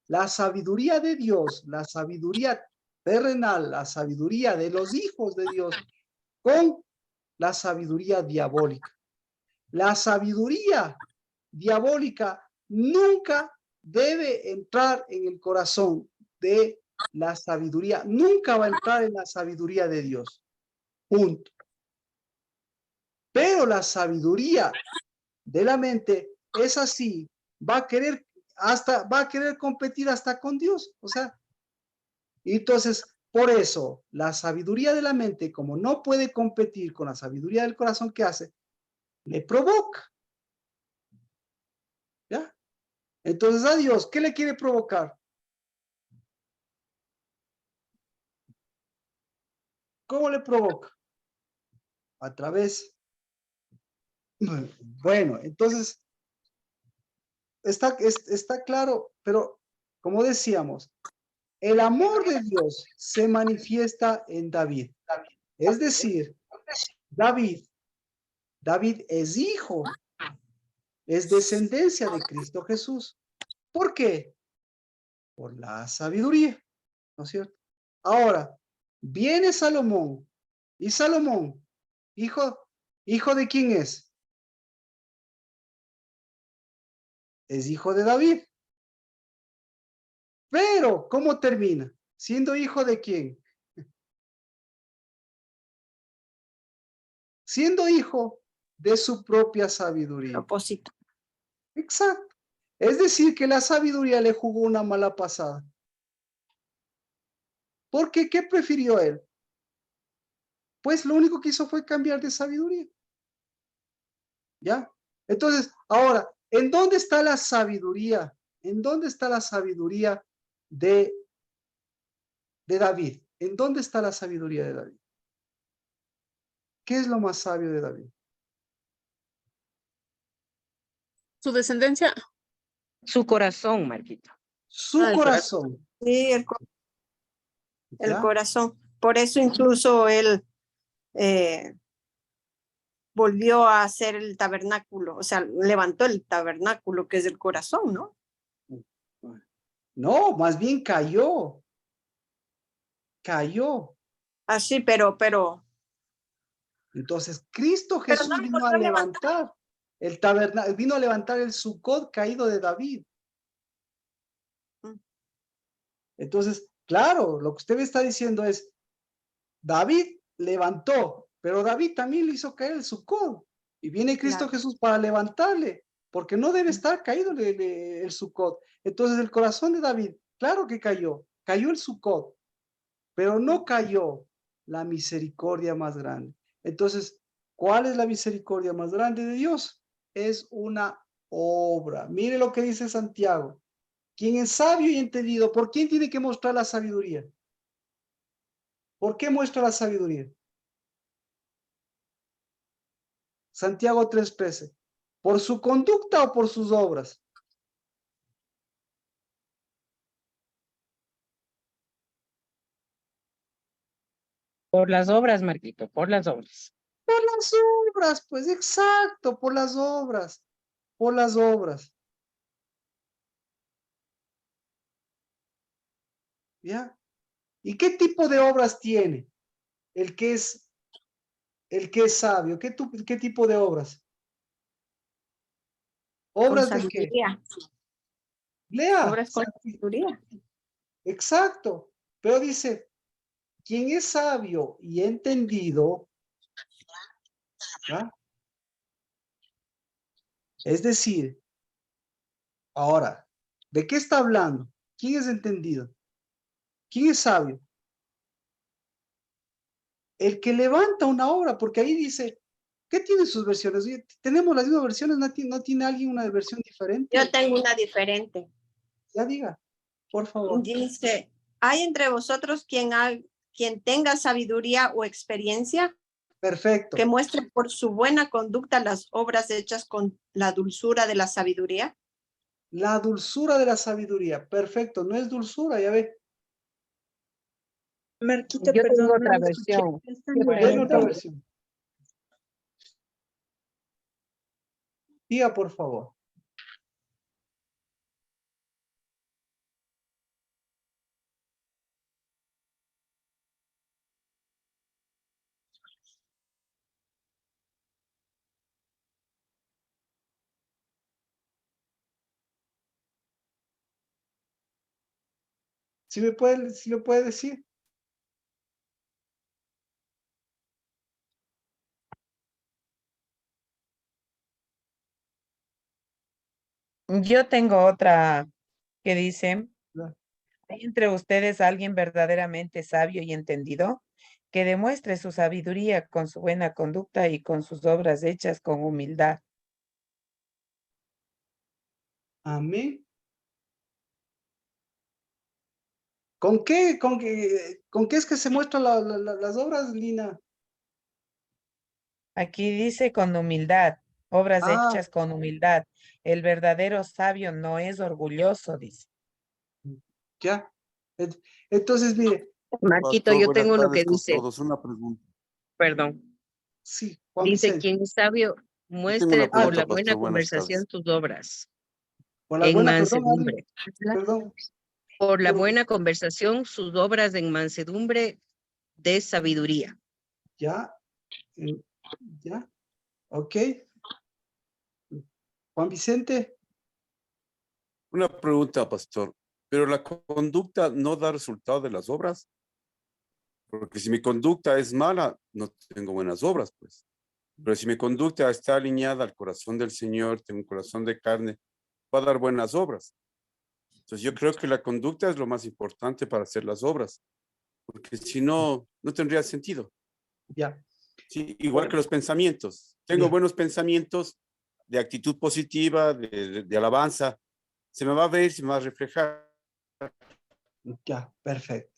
la sabiduría de Dios, la sabiduría terrenal, la sabiduría de los hijos de Dios con la sabiduría diabólica. La sabiduría diabólica nunca debe entrar en el corazón de la sabiduría, nunca va a entrar en la sabiduría de Dios. Punto. Pero la sabiduría de la mente es así, va a querer competir hasta con Dios. O sea, y entonces, por eso, la sabiduría de la mente, como no puede competir con la sabiduría del corazón, ¿qué hace? Le provoca. ¿Ya? Entonces, a Dios, ¿qué le quiere provocar? ¿Cómo le provoca? A través. Bueno, entonces, está claro, pero como decíamos, el amor de Dios se manifiesta en David. Es decir, David es hijo, es descendencia de Cristo Jesús. ¿Por qué? Por la sabiduría, ¿no es cierto? Ahora, viene Salomón, y Salomón, ¿hijo de quién es? Es hijo de David. Pero, ¿cómo termina? ¿Siendo hijo de quién? Siendo hijo de su propia sabiduría. Propósito. Exacto. Es decir, que la sabiduría le jugó una mala pasada. Porque, ¿qué prefirió él? Pues lo único que hizo fue cambiar de sabiduría. ¿Ya? Entonces, ahora, ¿en dónde está la sabiduría? ¿En dónde está la sabiduría de David? ¿En dónde está la sabiduría de David? ¿Qué es lo más sabio de David? Su descendencia. Su corazón, Marquito. Su El corazón. Sí, el ¿Ya? corazón. Por eso incluso él volvió a hacer el tabernáculo, o sea, levantó el tabernáculo que es el corazón, ¿no? No, más bien cayó. Cayó. Así, pero Entonces, Cristo no Jesús lo vino a volvió a levantar. levantar el tabernáculo, vino a levantar el Sucot caído de David. Mm. Entonces, claro, lo que usted me está diciendo es, David levantó, pero David también le hizo caer el Sucot. Y viene Cristo Claro. Jesús para levantarle, porque no debe estar caído el Sucot. Entonces, el corazón de David, claro que cayó el Sucot, pero no cayó la misericordia más grande. Entonces, ¿cuál es la misericordia más grande de Dios? Es una obra. Mire lo que dice Santiago. Quien es sabio y entendido, ¿por quién tiene que mostrar la sabiduría? ¿Por qué muestra la sabiduría? Santiago 3:13. ¿Por su conducta o por sus obras? Por las obras, Marquito, por las obras. Por las obras, pues exacto, por las obras. Por las obras. ¿Ya? ¿Y qué tipo de obras tiene el que es sabio? ¿Qué tipo de obras? Con ¿Obras de qué? sabiduría. Lea. Obras con sabiduría. Exacto. Pero dice, quien es sabio y entendido, ¿ya? Es decir, ahora, ¿de qué está hablando? ¿Quién es entendido? ¿Quién es sabio? El que levanta una obra, porque ahí dice, ¿qué tienen sus versiones? Oye, tenemos las mismas versiones, ¿no tiene alguien una versión diferente? Yo tengo una diferente. Ya diga, por favor. Dice, ¿hay entre vosotros quien tenga sabiduría o experiencia? Perfecto. Que muestre por su buena conducta las obras hechas con la dulzura de la sabiduría. La dulzura de la sabiduría. Perfecto. No es dulzura, ya ve. Marquito, Yo perdón, tengo no otra lo escuché. versión. ¿Qué están ¿Qué Tiene otra diciendo? versión. Diga, por favor. Si lo puede decir. Yo tengo otra que dice, ¿Verdad? ¿hay entre ustedes alguien verdaderamente sabio y entendido que demuestre su sabiduría con su buena conducta y con sus obras hechas con humildad? Amén. ¿Con qué es que se muestran las obras, Lina? Aquí dice con humildad, obras Ah, hechas con humildad. El verdadero sabio no es orgulloso, dice. ya. Et- Entonces, mire, Marquito, Pastor, yo buenas tengo uno que tardes con dice, todos. Una pregunta. perdón, sí, Juan dice, Vicente, quien es sabio, Yo tengo una muestre por ah, pregunta, la buena Pastor. Buenas conversación tardes. sus obras por la en buena, perdón, Adri, mansedumbre. perdón, Por la pero buena conversación, sus obras en mansedumbre de sabiduría. ya, eh, ya, ok. Juan Vicente, Una pregunta, Pastor. Pero la conducta no da resultado de las obras. Porque si mi conducta es mala, no tengo buenas obras, pues. Pero si mi conducta está alineada al corazón del Señor, tengo un corazón de carne, va a dar buenas obras. Entonces yo creo que la conducta es lo más importante para hacer las obras. Porque si no, no tendría sentido. ya, Sí, igual que los pensamientos. Tengo ya, buenos pensamientos de actitud positiva, de alabanza. Se me va a ver, se me va a reflejar. ya, perfecto.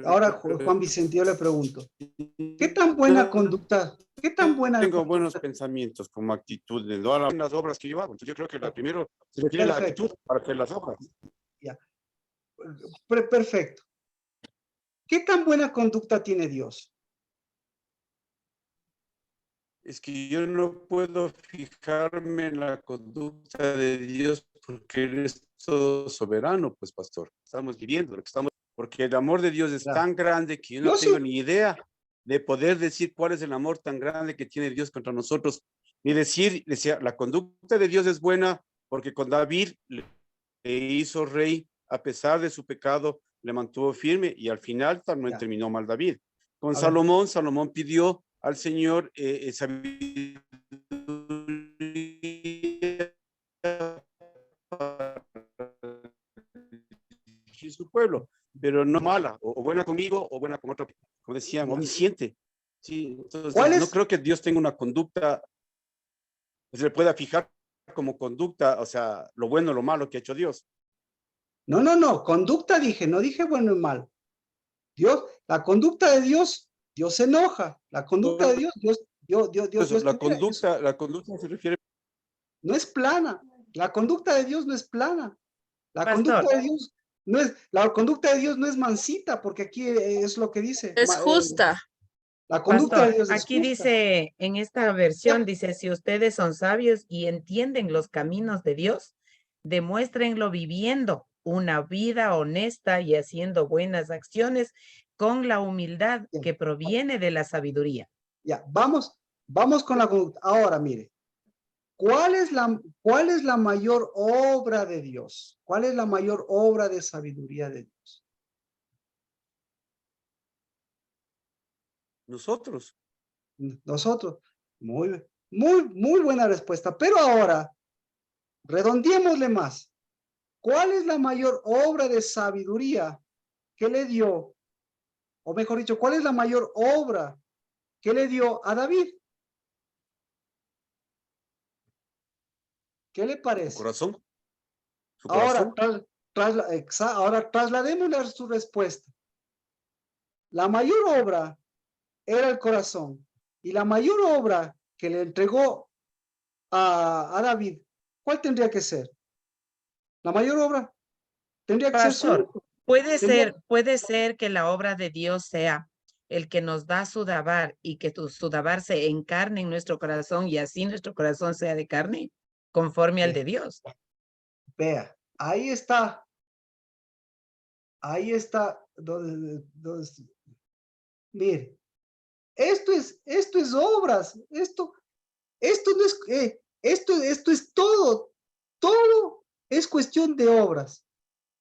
Ahora, Juan Vicente, yo le pregunto, ¿qué tan buena conducta, qué tan buena Tengo buenos conducta? pensamientos como actitud de todas las obras que yo hago. Entonces yo creo que la primero se refiere a la Perfecto, actitud para hacer las obras. ya, perfecto. ¿Qué tan buena conducta tiene Dios? Es que yo no puedo fijarme en la conducta de Dios porque Él es todo soberano, pues, pastor. Estamos viviendo lo que estamos, porque el amor de Dios es Ya. tan grande que yo Yo no sí, tengo ni idea de poder decir cuál es el amor tan grande que tiene Dios contra nosotros, ni decía, la conducta de Dios es buena porque con David le hizo rey a pesar de su pecado, le mantuvo firme y al final también ya. terminó mal David. Con A ver. Salomón pidió al Señor sabiduría para dirigir su pueblo, pero no mala, o buena conmigo o buena con otro, como decía, Ya. omnisciente. Sí, ¿Cuál entonces no es? creo que Dios tenga una conducta, se le pueda fijar como conducta, o sea, lo bueno o lo malo que ha hecho Dios. No, conducta dije, no dije bueno y mal. Dios, la conducta de Dios, Dios se enoja. La conducta de Dios, Eso, Dios tendría eso. la conducta se refiere. No es plana. La conducta de Dios no es plana. La conducta Pastor, de Dios la conducta de Dios no es mansita, porque aquí es lo que dice. Es justa. La conducta de pastor, Dios es aquí justa. dice, en esta versión dice, si ustedes son sabios y entienden los caminos de Dios, demuéstrenlo viviendo una vida honesta y haciendo buenas acciones con la humildad Ya, que proviene de la sabiduría. ya, vamos con la conducta. Ahora, mire, ¿cuál es la mayor obra de Dios? ¿Cuál es la mayor obra de sabiduría de Dios? Nosotros. Nosotros. Muy buena respuesta. Pero ahora, redondeémosle más. ¿Cuál es la mayor obra de sabiduría que le dio, o mejor dicho, cuál es la mayor obra que le dio a David? ¿Qué le Su parece? corazón. Su Ahora, corazón. ahora trasladémosle su respuesta. La mayor obra era el corazón, y la mayor obra que le entregó a David, ¿cuál tendría que ser? La mayor obra tendría que ser su Pastor, hijo. Puede Tengo- ser que la obra de Dios sea el que nos da su dabar y que su dabar se encarne en nuestro corazón y así nuestro corazón sea de carne, conforme al de Dios. Vea, ahí está. Ahí está. Mire, esto es obras. Esto no es, esto es todo. Todo es cuestión de obras.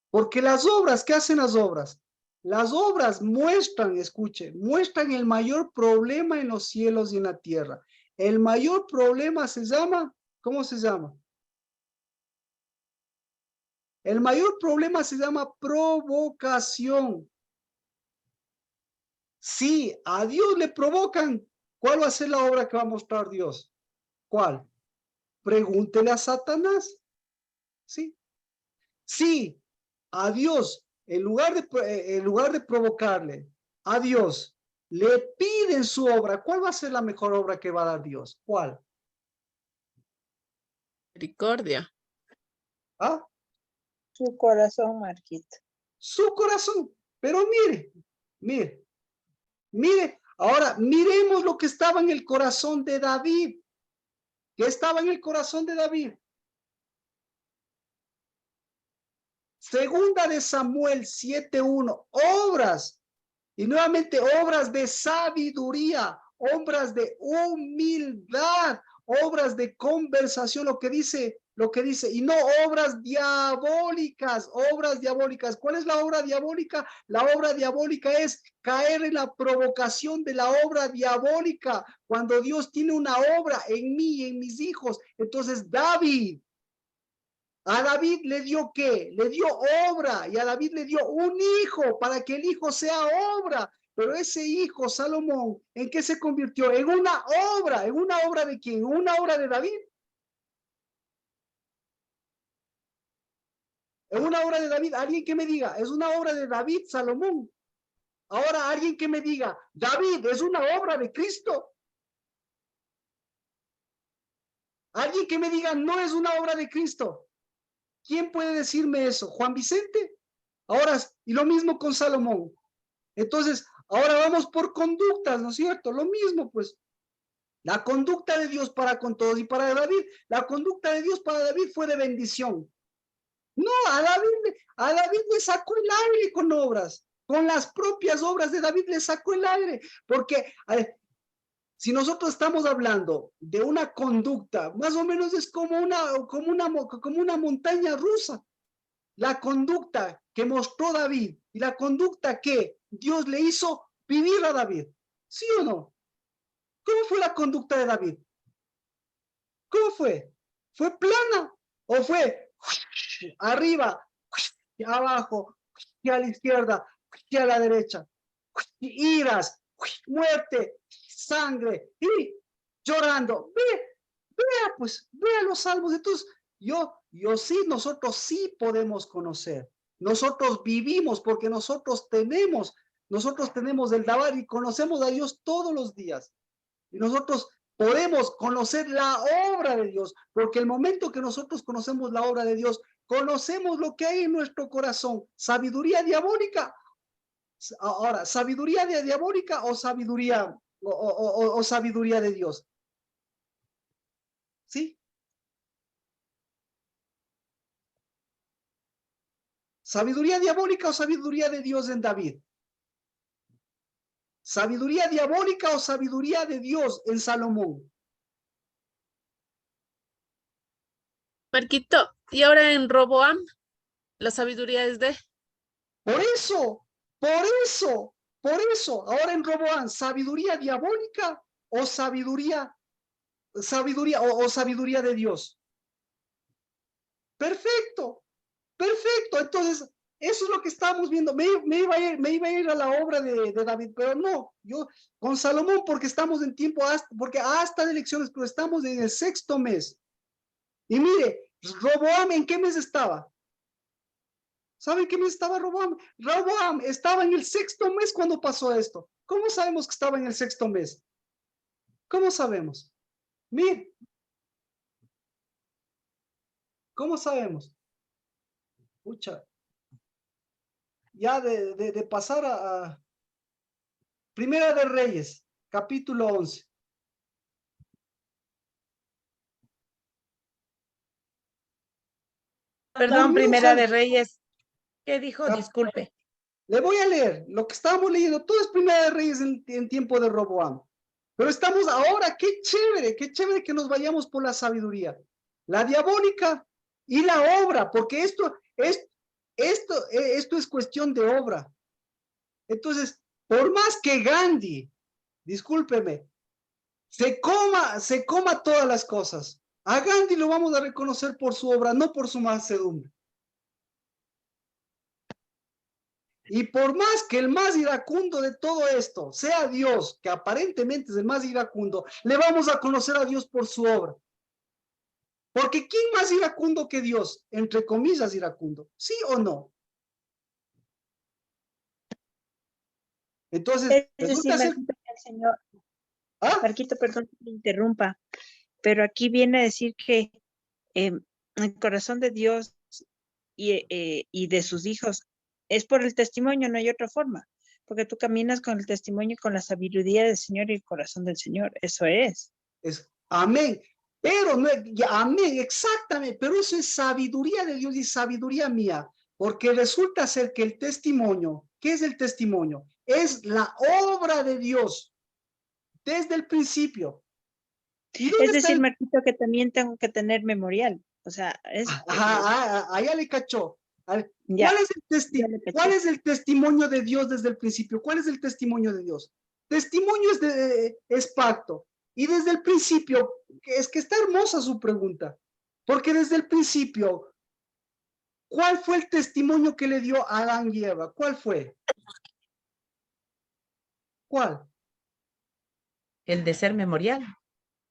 Porque las obras, ¿qué hacen las obras? Las obras muestran, escuche, muestran el mayor problema en los cielos y en la tierra. El mayor problema se llama, ¿cómo se llama? El mayor problema se llama provocación. Si a Dios le provocan, ¿cuál va a ser la obra que va a mostrar Dios? ¿Cuál? Pregúntele a Satanás. ¿Sí? Sí, a Dios, en lugar de provocarle, a Dios le piden su obra. ¿Cuál va a ser la mejor obra que va a dar Dios? ¿Cuál? Misericordia. ¿Ah? Su corazón, Marquito. Su corazón. Pero mire. Ahora miremos lo que estaba en el corazón de David. ¿Qué estaba en el corazón de David? Segunda de Samuel 7:1, obras, y nuevamente obras de sabiduría, obras de humildad, obras de conversación, lo que dice, y no obras diabólicas, obras diabólicas. ¿Cuál es la obra diabólica? La obra diabólica es caer en la provocación de la obra diabólica, cuando Dios tiene una obra en mí y en mis hijos. Entonces a David le dio ¿qué? Le dio obra, y a David le dio un hijo para que el hijo sea obra. Pero ese hijo, Salomón, ¿en qué se convirtió? En una obra. ¿En una obra de quién? ¿En una obra de David? ¿En una obra de David? Alguien que me diga, ¿es una obra de David, Salomón? Ahora alguien que me diga, David, ¿es una obra de Cristo? Alguien que me diga, no es una obra de Cristo. ¿Quién puede decirme eso? ¿Juan Vicente? Ahora, y lo mismo con Salomón. Entonces, ahora vamos por conductas, ¿no es cierto? Lo mismo, pues. La conducta de Dios para con todos y para David, la conducta de Dios para David fue de bendición. No, a David le sacó el aire con obras, con las propias obras de David le sacó el aire, porque si nosotros estamos hablando de una conducta, más o menos es como una montaña rusa. La conducta que mostró David y la conducta que Dios le hizo vivir a David. ¿Sí o no? ¿Cómo fue la conducta de David? ¿Cómo fue? ¿Fue plana o fue arriba, abajo, a la izquierda, a la derecha? Iras, muerte, sangre y llorando. Vea pues, vea los salmos. Entonces, nosotros sí podemos conocer. Nosotros vivimos porque nosotros tenemos el dabar y conocemos a Dios todos los días. Y nosotros podemos conocer la obra de Dios, porque el momento que nosotros conocemos la obra de Dios, conocemos lo que hay en nuestro corazón. Sabiduría diabólica. Ahora, ¿sabiduría diabólica o sabiduría o sabiduría de Dios? ¿Sí? ¿Sabiduría diabólica o sabiduría de Dios en David? ¿Sabiduría diabólica o sabiduría de Dios en Salomón? Marquito, y ahora en Roboam, la sabiduría es de. Por eso, ahora en Roboán, ¿sabiduría diabólica o sabiduría de Dios? Perfecto. Entonces, eso es lo que estamos viendo. Me iba a ir a la obra de David, pero no, yo con Salomón, porque estamos en tiempo, porque hasta de elecciones, pero estamos en el 6º mes. Y mire, Roboam, ¿en qué mes estaba? ¿Saben qué mes estaba Roboam? Roboam estaba en el 6º mes cuando pasó esto. ¿Cómo sabemos que estaba en el 6º mes? ¿Cómo sabemos? Mire, ¿cómo sabemos? Pucha. ya de pasar a Primera de Reyes, capítulo 11. Perdón, Comienza- Primera de Reyes. ¿Qué dijo? Cap- Disculpe. Le voy a leer lo que estábamos leyendo. Todo es Primera de Reyes en tiempo de Roboam. Pero estamos ahora, qué chévere que nos vayamos por la sabiduría. La diabólica y la obra, porque esto es cuestión de obra. Entonces, por más que Gandhi, discúlpeme, se coma todas las cosas, a Gandhi lo vamos a reconocer por su obra, no por su mansedumbre. Y por más que el más iracundo de todo esto sea Dios, que aparentemente es el más iracundo, le vamos a conocer a Dios por su obra. Porque ¿quién más iracundo que Dios? Entre comillas iracundo. ¿Sí o no? Entonces, Es resulta decir, ser... Marquito, que el señor, ¿Ah? Marquito, perdón que me interrumpa, pero aquí viene a decir que el corazón de Dios y de sus hijos es por el testimonio, no hay otra forma, porque tú caminas con el testimonio y con la sabiduría del Señor y el corazón del Señor, eso es. Amén. Pero no, amén, exactamente, pero eso es sabiduría de Dios y sabiduría mía, porque resulta ser que el testimonio, ¿qué es el testimonio? Es la obra de Dios desde el principio. ¿Y dónde Es está decir, Marquito, que también tengo que tener memorial, o sea, es... allá le cachó. Ya, ¿Cuál ya le es el testimonio de Dios desde el principio? ¿Cuál es el testimonio de Dios? Testimonio es pacto. Y desde el principio, es que está hermosa su pregunta, porque desde el principio, ¿cuál fue el testimonio que le dio a Adán y Eva? ¿Cuál fue? ¿Cuál? El de ser memorial.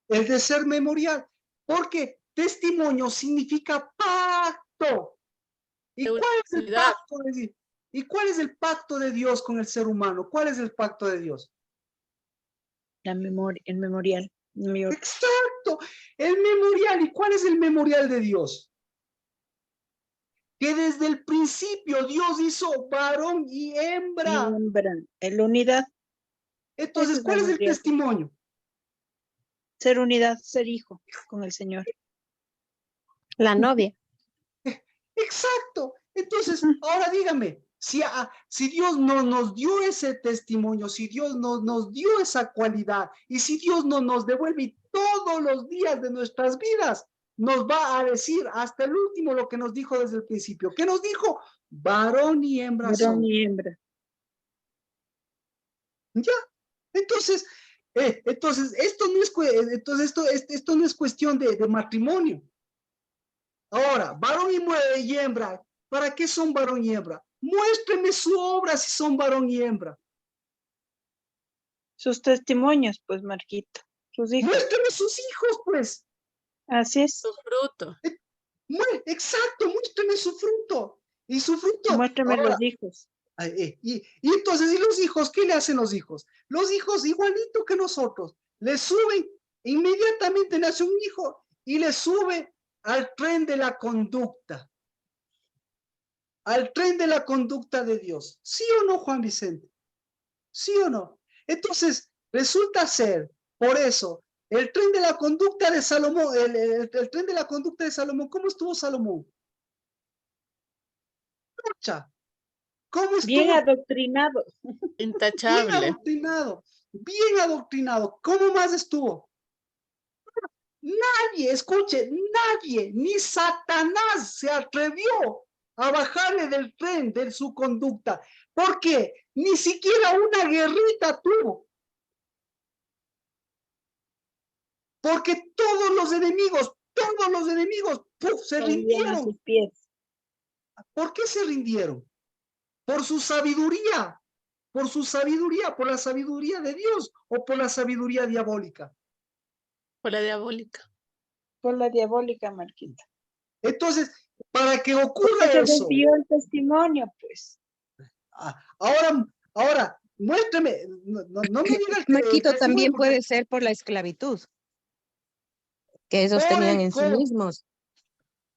El de ser memorial, porque testimonio significa pacto. ¿Y cuál es el pacto? ¿Y cuál es el pacto de Dios con el ser humano? ¿Cuál es el pacto de Dios? el memorial. Exacto, el memorial. ¿Y cuál es el memorial de Dios? Que desde el principio Dios hizo varón y hembra. En la unidad. Entonces, ¿cuál es el testimonio? Ser unidad, ser hijo con el Señor. La novia. Exacto. Entonces, ahora dígame, si Dios no nos dio ese testimonio, si Dios no nos dio esa cualidad, y si Dios no nos devuelve todos los días de nuestras vidas, nos va a decir hasta el último lo que nos dijo desde el principio. ¿Qué nos dijo? Varón y hembra son. Varón y hembra. Ya. Entonces, esto no es cuestión de matrimonio. Ahora, varón y hembra, ¿para qué son varón y hembra? Muéstreme su obra si son varón y hembra. Sus testimonios, pues, Marquito. Sus hijos. Muéstreme sus hijos, pues. Así es. Su fruto. Exacto, muéstreme su fruto. Y su fruto. Muéstrame ahora, los hijos. Y entonces, ¿y los hijos? ¿Qué le hacen los hijos? Los hijos, igualito que nosotros, le suben, inmediatamente nace un hijo y le sube al tren de la conducta. Al tren de la conducta de Dios. ¿Sí o no, Juan Vicente? ¿Sí o no? Entonces, resulta ser, por eso, el tren de la conducta de Salomón, el tren de la conducta de Salomón, ¿cómo estuvo Salomón? ¿Cómo estuvo? Bien adoctrinado. Intachable. Bien adoctrinado. ¿Cómo más estuvo? Nadie, escuche, nadie, ni Satanás se atrevió a bajarle del tren de su conducta. ¿Por qué? Ni siquiera una guerrita tuvo. Porque todos los enemigos, se rindieron. A sus pies. ¿Por qué se rindieron? Por su sabiduría, por la sabiduría de Dios o por la sabiduría diabólica. Por la diabólica. Por la diabólica, Marquita. Entonces, para que ocurra Se eso. desvió el testimonio, pues. Ahora, muéstrame, no me digas que Marquito, también puede ser por la esclavitud que esos tenían en sí mismos.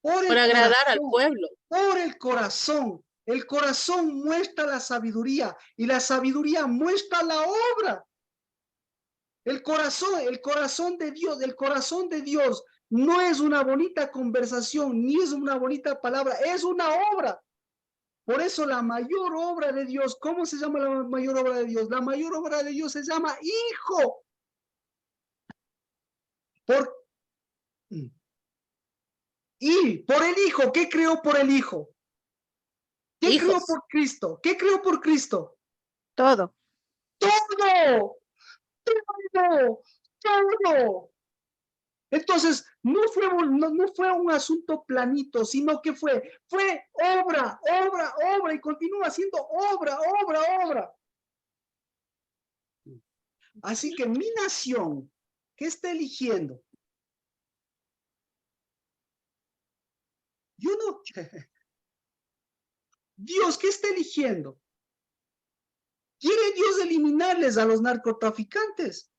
Por agradar al pueblo. Por el corazón. El corazón muestra la sabiduría y la sabiduría muestra la obra. El corazón de Dios no es una bonita conversación, ni es una bonita palabra, es una obra. Por eso la mayor obra de Dios, ¿cómo se llama la mayor obra de Dios? La mayor obra de Dios se llama hijo. Y por el hijo, ¿qué creó por el hijo? ¿Qué Hijos. creó por Cristo? ¿Qué creó por Cristo? Todo. Todo. Todo. Todo. Entonces, no fue un asunto planito, sino que fue obra, obra, obra, y continúa siendo obra, obra, obra. Así que mi nación, ¿qué está eligiendo? Yo no. Dios, ¿qué está eligiendo? ¿Quiere Dios eliminarles a los narcotraficantes?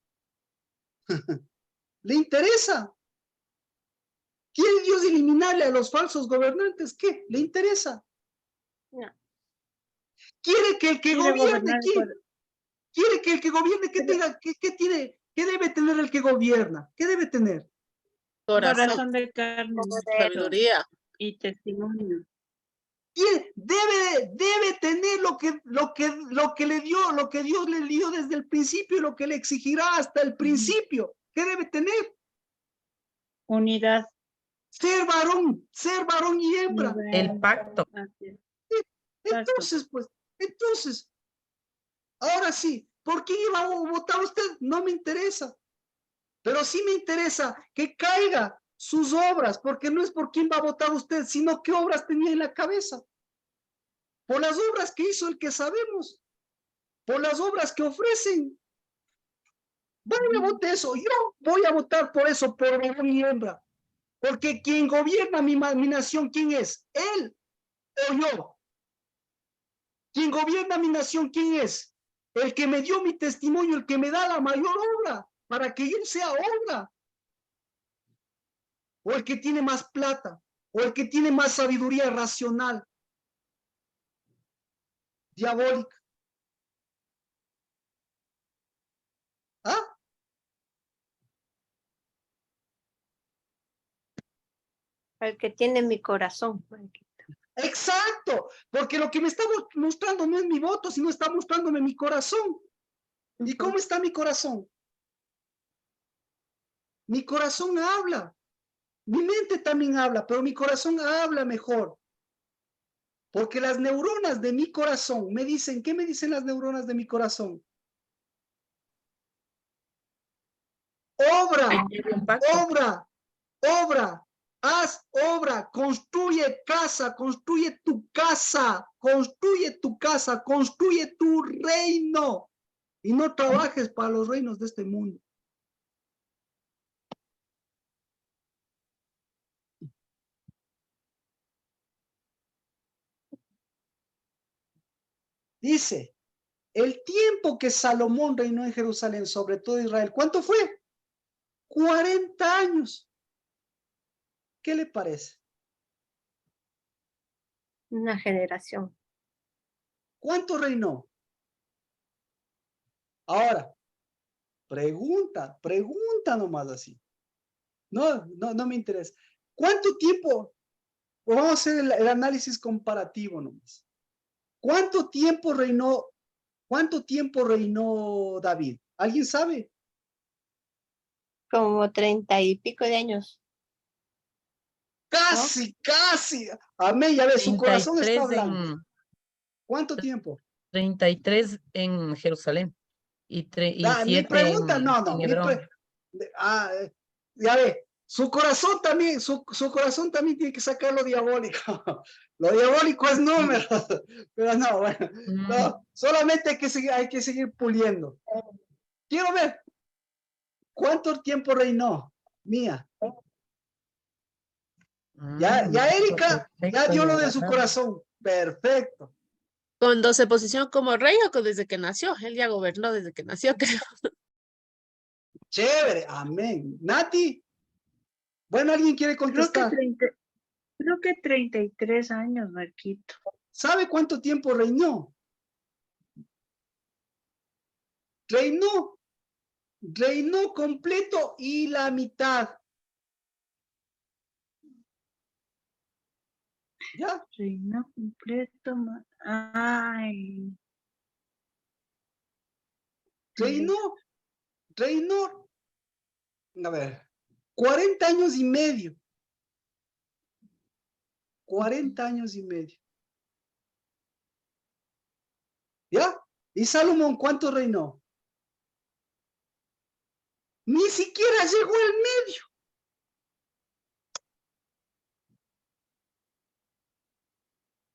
¿Le interesa? ¿Quiere Dios eliminarle a los falsos gobernantes? ¿Qué? ¿Le interesa? No. ¿Quiere que el que Quiere gobierne? gobernar ¿Quién? por- ¿Quiere que el que gobierne? ¿Qué tenga? ¿Qué tiene? ¿Qué debe tener el que gobierna? ¿Qué debe tener? Corazón. Corazón de carne Sabiduría. y testimonio. Debe tener lo que le dio, lo que Dios le dio desde el principio y lo que le exigirá hasta el principio. ¿Qué debe tener? Unidad. Ser varón y hembra. El pacto. Así es. Entonces, ahora sí, ¿por qué iba a votar usted? No me interesa. Pero sí me interesa que caiga sus obras, porque no es por quién va a votar usted, sino qué obras tenía en la cabeza. Por las obras que hizo el que sabemos, por las obras que ofrecen. Vaya, vote eso. Yo voy a votar por eso, por varón y hembra. Porque quien gobierna mi nación, ¿quién es? ¿Él o yo? Quien gobierna mi nación, ¿quién es? El que me dio mi testimonio, el que me da la mayor obra, para que yo sea obra. O el que tiene más plata, o el que tiene más sabiduría racional, diabólica. ¿Ah? El que tiene mi corazón. Exacto, porque lo que me está mostrando no es mi voto, sino está mostrándome mi corazón. ¿Y cómo está mi corazón? Mi corazón habla. Mi mente también habla, pero mi corazón habla mejor. Porque las neuronas de mi corazón me dicen, ¿qué me dicen las neuronas de mi corazón? Obra, Un pacto. obra, obra, haz obra, construye casa, construye tu casa, construye tu casa, construye tu reino. Y no trabajes para los reinos de este mundo. Dice, el tiempo que Salomón reinó en Jerusalén, sobre todo Israel, ¿cuánto fue? 40 años. ¿Qué le parece? Una generación. ¿Cuánto reinó? Ahora, pregunta nomás así. No me interesa. ¿Cuánto tiempo? Vamos a hacer el análisis comparativo nomás. ¿Cuánto tiempo reinó David? ¿Alguien sabe? Como 30 y pico de años. Casi. Amén, ya ves, su corazón está 33 hablando. en, ¿Cuánto tiempo? 33 en Jerusalén y Mi 7 pregunta, en Hebrón. Ya ve, su corazón también tiene que sacar lo diabólico. Lo diabólico es número, pero no, bueno, no, solamente hay que seguir puliendo. Quiero ver, ¿cuánto tiempo reinó? Mía. Ya Erika, ya dio lo de su corazón. Perfecto. Cuando se posicionó como rey o desde que nació. Él ya gobernó desde que nació, creo. Chévere, amén. Nati, bueno, ¿alguien quiere contestar? Creo que 33 años, Marquito. ¿Sabe cuánto tiempo reinó? Reinó completo y la mitad. ¿Ya? Reino completo. Ay. Reinó, a ver, 40 años y medio. 40 años y medio. ¿Ya? ¿Y Salomón cuánto reinó? Ni siquiera llegó al medio.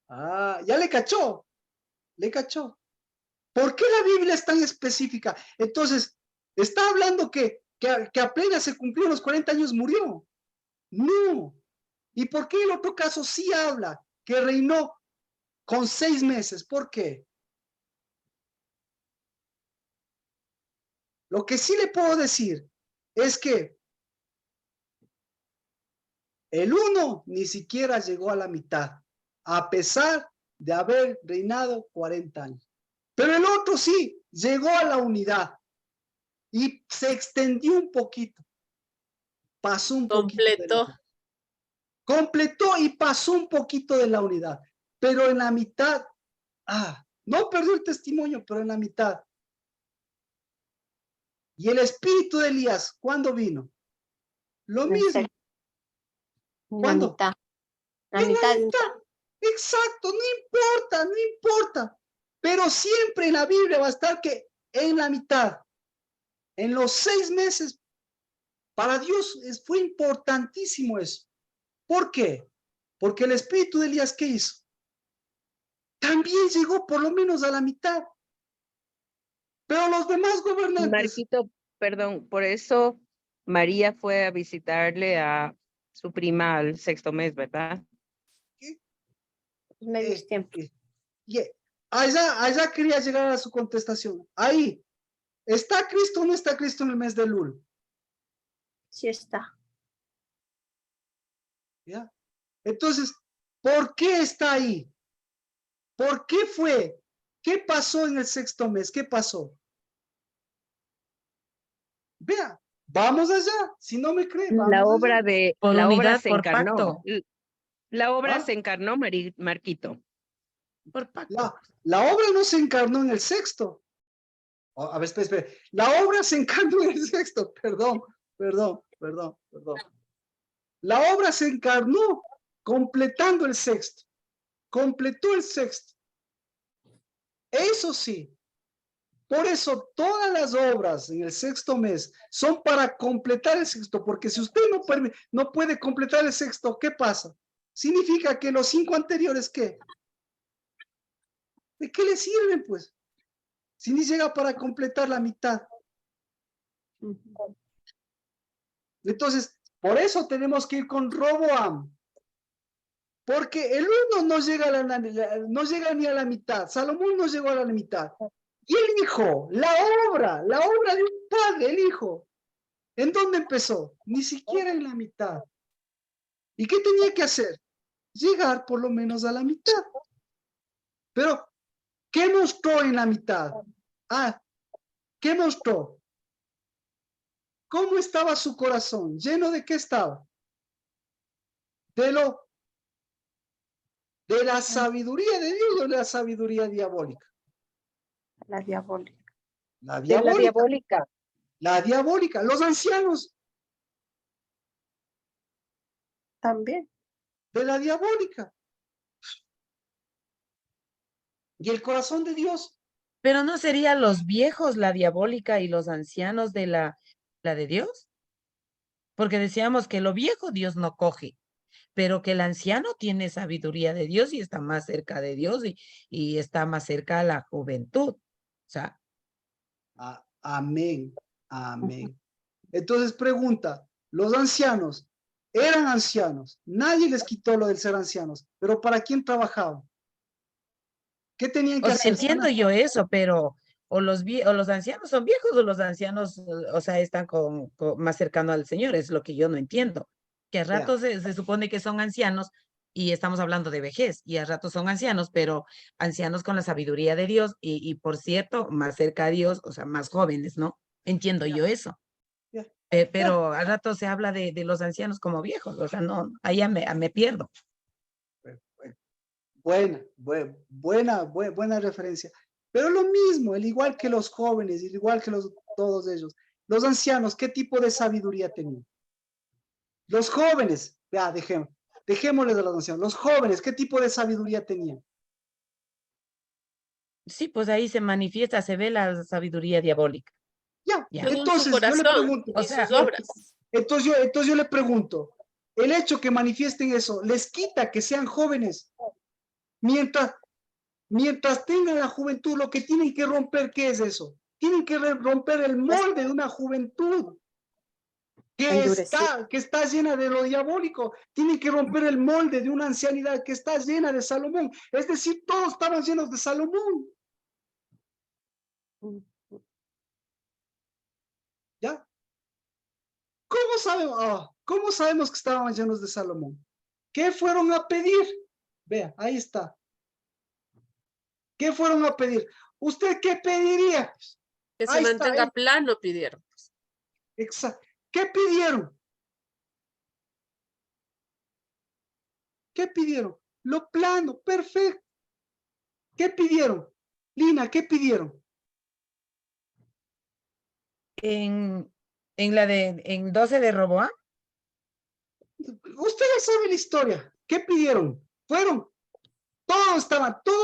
Ah, ya le cachó. Le cachó. ¿Por qué la Biblia es tan específica? Entonces, está hablando que apenas se cumplieron los 40 años murió. No. ¿Y por qué el otro caso sí habla que reinó con 6 meses? ¿Por qué? Lo que sí le puedo decir es que el uno ni siquiera llegó a la mitad, a pesar de haber reinado 40 años. Pero el otro sí, llegó a la unidad y se extendió un poquito. Pasó un poquito. Completó y pasó un poquito de la unidad. Pero en la mitad, no perdió el testimonio, pero en la mitad. Y el espíritu de Elías, ¿cuándo vino? Lo mismo. ¿Cuándo? La mitad. Exacto, no importa. Pero siempre en la Biblia va a estar que en la mitad, en los 6 meses, para Dios fue importantísimo eso. ¿Por qué? Porque el espíritu de Elías, ¿qué hizo? También llegó por lo menos a la mitad. Pero los demás gobernantes. Marquito, perdón, por eso María fue a visitarle a su prima al 6º mes, ¿verdad? Medio tiempo. Allá quería llegar a su contestación. Ahí, ¿está Cristo o no está Cristo en el mes de Elul? Sí está. ¿Ya? Entonces, ¿por qué está ahí? ¿Por qué fue? ¿Qué pasó en el 6º mes? ¿Qué pasó? Vea, vamos allá. Si no me cree, vamos La obra allá. Por la obra unidad, se por encarnó. pacto. La obra ¿Ah? se encarnó, Marquito. Por pacto. La obra no se encarnó en el 6º. A ver, espera. La obra se encarnó en el 6º. Perdón. La obra se encarnó completando el 6º. Completó el 6º. Eso sí. Por eso todas las obras en el 6º mes son para completar el 6º, porque si usted no puede completar el 6º, ¿qué pasa? Significa que los 5 anteriores, ¿qué? ¿De qué le sirven, pues? Si ni llega para completar la mitad. Entonces, por eso tenemos que ir con Roboam. Porque el uno no llega ni a la mitad. Salomón no llegó a la mitad. Y el hijo, la obra de un padre, el hijo. ¿En dónde empezó? Ni siquiera en la mitad. ¿Y qué tenía que hacer? Llegar por lo menos a la mitad. Pero, ¿qué mostró en la mitad? ¿Qué mostró? ¿Cómo estaba su corazón? ¿Lleno de qué estaba? De la sabiduría de Dios o de la sabiduría diabólica. La diabólica. La De la diabólica. diabólica. La diabólica. Los ancianos. También. De la diabólica. Y el corazón de Dios. Pero no serían los viejos la diabólica y los ancianos de la de Dios. Porque decíamos que lo viejo Dios no coge, pero que el anciano tiene sabiduría de Dios y está más cerca de Dios y está más cerca a la juventud. O sea. Amén. Entonces pregunta, los ancianos eran ancianos. Nadie les quitó lo del ser ancianos, pero ¿para quién trabajaban? ¿Qué tenían que hacer? Entiendo yo eso, pero o los ancianos son viejos o los ancianos, o sea, están más cercano al Señor, es lo que yo no entiendo. Que a ratos se supone que son ancianos, y estamos hablando de vejez, y a ratos son ancianos, pero ancianos con la sabiduría de Dios, y por cierto, más cerca a Dios, o sea, más jóvenes, ¿no? Entiendo yo eso. Ya. Pero al rato se habla de los ancianos como viejos, o sea, no, ahí ya me pierdo. Buena referencia. Pero lo mismo, al igual que los jóvenes, al igual que todos ellos, los ancianos, ¿qué tipo de sabiduría tenían? Los jóvenes, ya, dejémosles de los ancianos. Los jóvenes, ¿qué tipo de sabiduría tenían? Sí, pues ahí se manifiesta, se ve la sabiduría diabólica. Ya, Ya. Según su entonces yo le corazón pregunto, O y sea, sus obras. entonces yo le pregunto, el hecho que manifiesten eso, ¿les quita que sean jóvenes? Mientras tengan la juventud, lo que tienen que romper, ¿qué es eso? Tienen que romper el molde de una juventud que está llena de lo diabólico. Tienen que romper el molde de una ancianidad que está llena de Salomón. Es decir, todos estaban llenos de Salomón. ¿Ya? ¿Cómo sabemos que estaban llenos de Salomón? ¿Qué fueron a pedir? Vea, ahí está. ¿Qué fueron a pedir? ¿Usted qué pediría? Que se Ahí está. mantenga plano, pidieron. Exacto. ¿Qué pidieron? ¿Qué pidieron? Lo plano, perfecto. ¿Qué pidieron? Lina, ¿qué pidieron? en 12 de Roboam, Usted ya sabe la historia. ¿Qué pidieron? Todos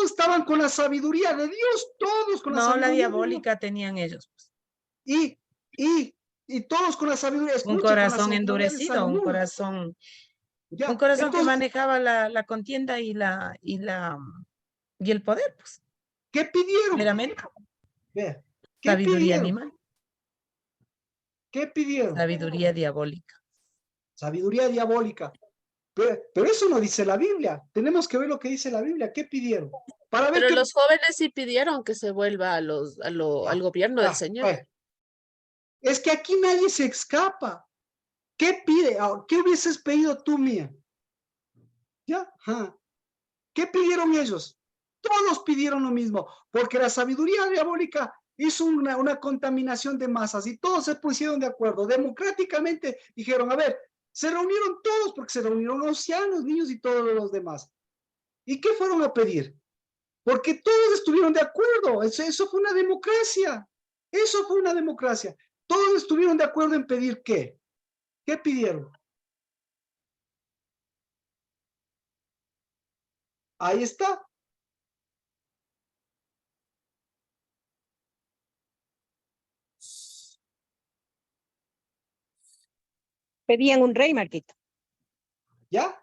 estaban con la sabiduría de Dios, todos con la no, la sabiduría de Dios. diabólica tenían ellos, pues. Y todos con la sabiduría, Un escuche, con la corazón sabiduría de endurecido, Salomón. un corazón Ya, que entonces, manejaba la contienda y el poder, pues, ¿qué pidieron? meramente. Vea, ¿qué Sabiduría pidieron? animal, ¿Qué pidieron? sabiduría diabólica. Sabiduría diabólica. Pero eso no dice la Biblia. Tenemos que ver lo que dice la Biblia. ¿Qué pidieron? Para ver Pero qué. los jóvenes sí pidieron que se vuelva al gobierno del Señor. Es que aquí nadie se escapa. ¿Qué pide? ¿Qué hubieses pedido tú, Mía? ¿Ya? ¿Qué pidieron ellos? Todos pidieron lo mismo, porque la sabiduría diabólica hizo una contaminación de masas y todos se pusieron de acuerdo. Democráticamente dijeron, a ver, se reunieron todos, porque se reunieron ancianos, niños y todos los demás. ¿Y qué fueron a pedir? Porque todos estuvieron de acuerdo. Eso fue una democracia. Eso fue una democracia. Todos estuvieron de acuerdo en pedir ¿qué? ¿Qué pidieron? Ahí está. Pedían un rey, Marquito. ¿Ya?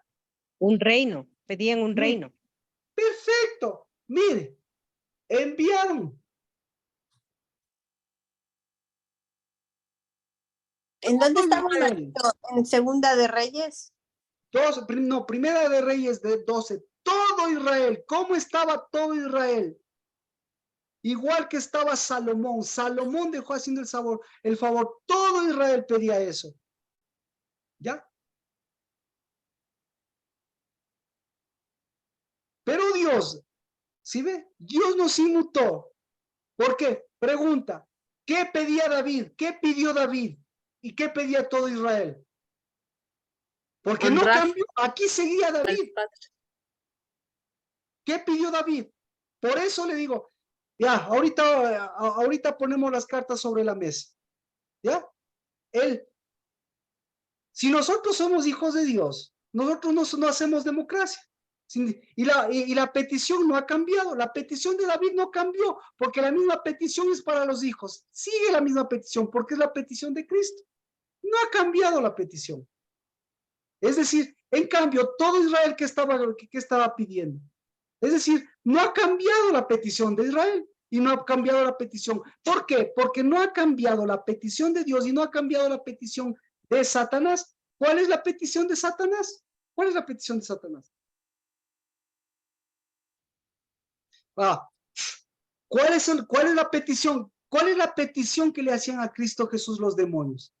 Un reino. Pedían un reino. Perfecto. Mire, enviaron. ¿En dónde Todo estamos, Israel. Marito? ¿En Segunda de Reyes? Primera de Reyes de 12. Todo Israel. ¿Cómo estaba todo Israel? Igual que estaba Salomón. Salomón dejó haciendo el favor. Todo Israel pedía eso. ¿Ya? Pero Dios, ¿sí ve? Dios nos inmutó. ¿Por qué? Pregunta, ¿qué pedía David? ¿Qué pidió David? ¿Y qué pedía todo Israel? Porque no Honrar cambió. Aquí seguía al David. Padre. ¿Qué pidió David? Por eso le digo, ya, ahorita ponemos las cartas sobre la mesa. ¿Ya? Si nosotros somos hijos de Dios, nosotros no hacemos democracia. Y la petición no ha cambiado. La petición de David no cambió, porque la misma petición es para los hijos. Sigue la misma petición, porque es la petición de Cristo. No ha cambiado la petición. Es decir, en cambio, todo Israel que estaba pidiendo. Es decir, no ha cambiado la petición de Israel y no ha cambiado la petición. ¿Por qué? Porque no ha cambiado la petición de Dios y no ha cambiado la petición de Satanás. ¿Cuál es la petición de Satanás? ¿Cuál es la petición de Satanás? ¿Cuál es la petición? ¿Cuál es la petición que le hacían a Cristo Jesús los demonios?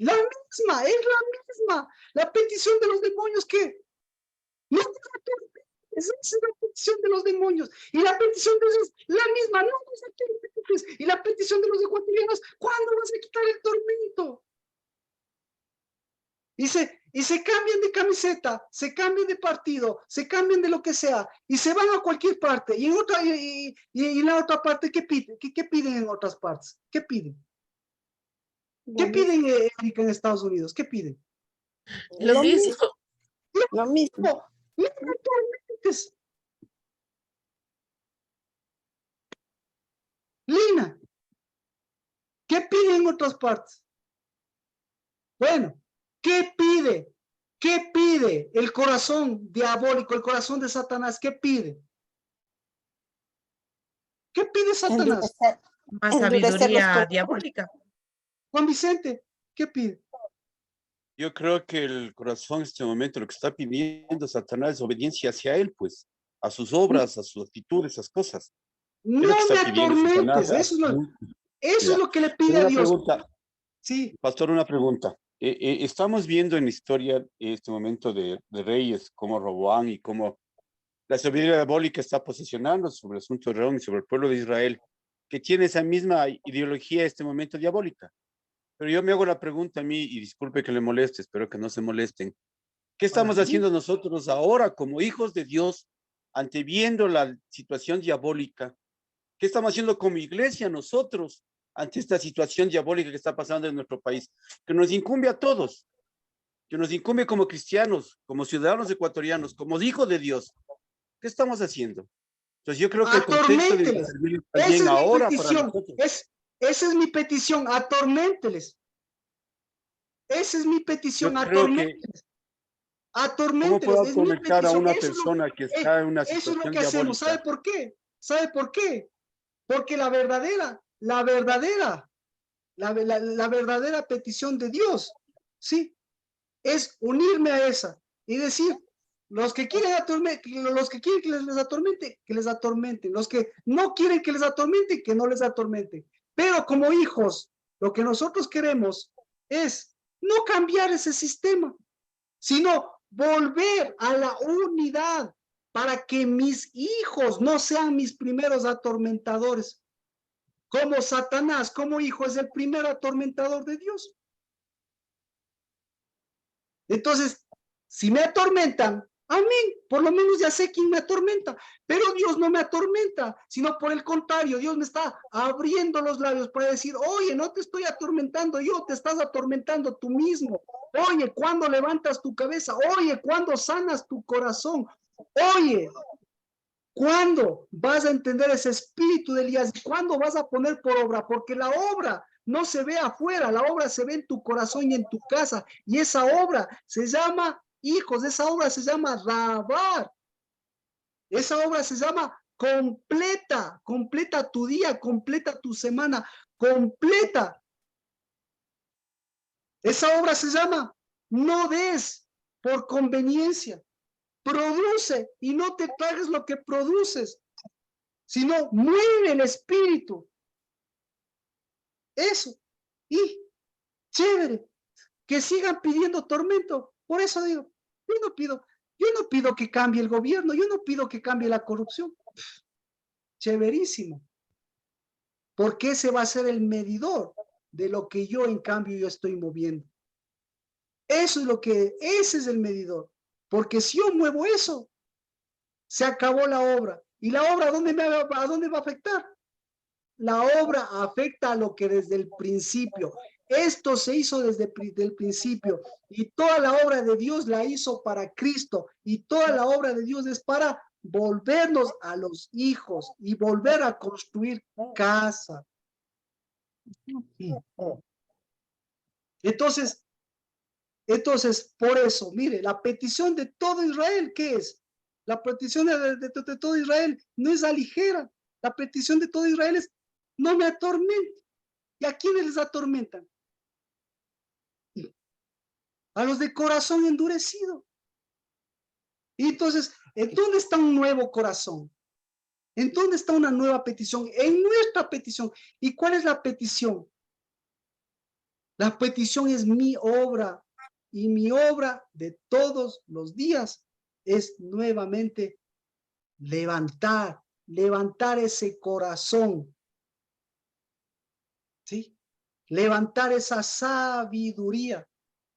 La misma, es la misma. La petición de los demonios que no te atormentes. Esa es la petición de los demonios. Y la petición de Dios es la misma. No te atormentes. Y la petición de los ecuatorianos, ¿cuándo vas a quitar el tormento? Y se cambian de camiseta, se cambian de partido, se cambian de lo que sea, y se van a cualquier parte. Y en la otra parte, ¿qué piden? ¿Qué piden en otras partes? ¿Qué piden? ¿Qué piden, Erika, en Estados Unidos? ¿Qué piden? Lo mismo. Lo mismo. No te atormentes. Lina, ¿qué piden en otras partes? Bueno, ¿qué pide? ¿Qué pide el corazón diabólico, el corazón de Satanás? ¿Qué pide? ¿Qué pide Satanás? Más Endurecer los sabiduría corazones. diabólica. Juan Vicente, ¿qué pide? Yo creo que el corazón en este momento lo que está pidiendo Satanás es obediencia hacia él, pues, a sus obras, a sus actitudes, esas cosas. No Es lo que me está pidiendo Satanás. atormentes. Eso Ya. es lo que le pide a Una Dios. pregunta, Sí, pastor, una pregunta. Estamos viendo en la historia este momento de reyes como Roboam y como la sabiduría diabólica está posicionando sobre el asunto de Roma y sobre el pueblo de Israel, que tiene esa misma ideología en este momento diabólica. Pero yo me hago la pregunta a mí, y disculpe que le moleste, espero que no se molesten. ¿Qué estamos Para mí. haciendo nosotros ahora como hijos de Dios, anteviendo la situación diabólica? ¿Qué estamos haciendo como iglesia nosotros ante esta situación diabólica que está pasando en nuestro país? Que nos incumbe a todos, que nos incumbe como cristianos, como ciudadanos ecuatorianos, como hijos de Dios. ¿Qué estamos haciendo? Entonces yo creo que el contexto de Atorménteles. servir está Esa bien es mi ahora para petición. nosotros. Esa es mi petición. Atorménteles. Esa es mi petición. Yo creo que, Atorménteles. ¿cómo Atorménteles. puedo Es mi conectar a petición. una persona que está en una Eso es lo situación que hacemos. ¿Sabe diabólica? por qué? ¿Sabe por qué? Porque la verdadera petición de Dios, ¿sí? Es unirme a esa y decir, los que quieren que les atormente, que les atormenten. Los que no quieren que les atormente, que no les atormente. Pero como hijos, lo que nosotros queremos es no cambiar ese sistema, sino volver a la unidad para que mis hijos no sean mis primeros atormentadores. Como Satanás, como hijo, es el primer atormentador de Dios. Entonces, si me atormentan, amén, por lo menos ya sé quién me atormenta, pero Dios no me atormenta, sino por el contrario, Dios me está abriendo los labios para decir, oye, no te estoy atormentando yo, te estás atormentando tú mismo. Oye, cuando levantas tu cabeza, oye, cuando sanas tu corazón, oye, ¿cuándo vas a entender ese espíritu de Elías? ¿Cuándo vas a poner por obra? Porque la obra no se ve afuera, la obra se ve en tu corazón y en tu casa. Y esa obra se llama hijos, esa obra se llama rabar. Esa obra se llama completa, completa tu día, completa tu semana, completa. Esa obra se llama no des por conveniencia. Produce y no te tragues lo que produces, sino mueve el espíritu. Eso. Y chévere, que sigan pidiendo tormento. Por eso digo, yo no pido que cambie el gobierno, yo no pido que cambie la corrupción. Chéverísimo. Porque ese va a ser el medidor de lo que yo en cambio yo estoy moviendo. Eso es ese es el medidor. Porque si yo muevo eso, se acabó la obra. ¿Y la obra a dónde va a afectar? La obra afecta a lo que desde el principio. Esto se hizo desde el principio. Y toda la obra de Dios la hizo para Cristo. Y toda la obra de Dios es para volvernos a los hijos y volver a construir casa. Entonces, por eso, mire, la petición de todo Israel, ¿qué es? La petición de todo Israel no es ligera. La petición de todo Israel es, no me atormente. ¿Y a quiénes les atormentan? A los de corazón endurecido. Y entonces, ¿en dónde está un nuevo corazón? ¿En dónde está una nueva petición? En nuestra petición. ¿Y cuál es la petición? La petición es mi obra y mi obra de todos los días es nuevamente levantar ese corazón, ¿sí? Levantar esa sabiduría,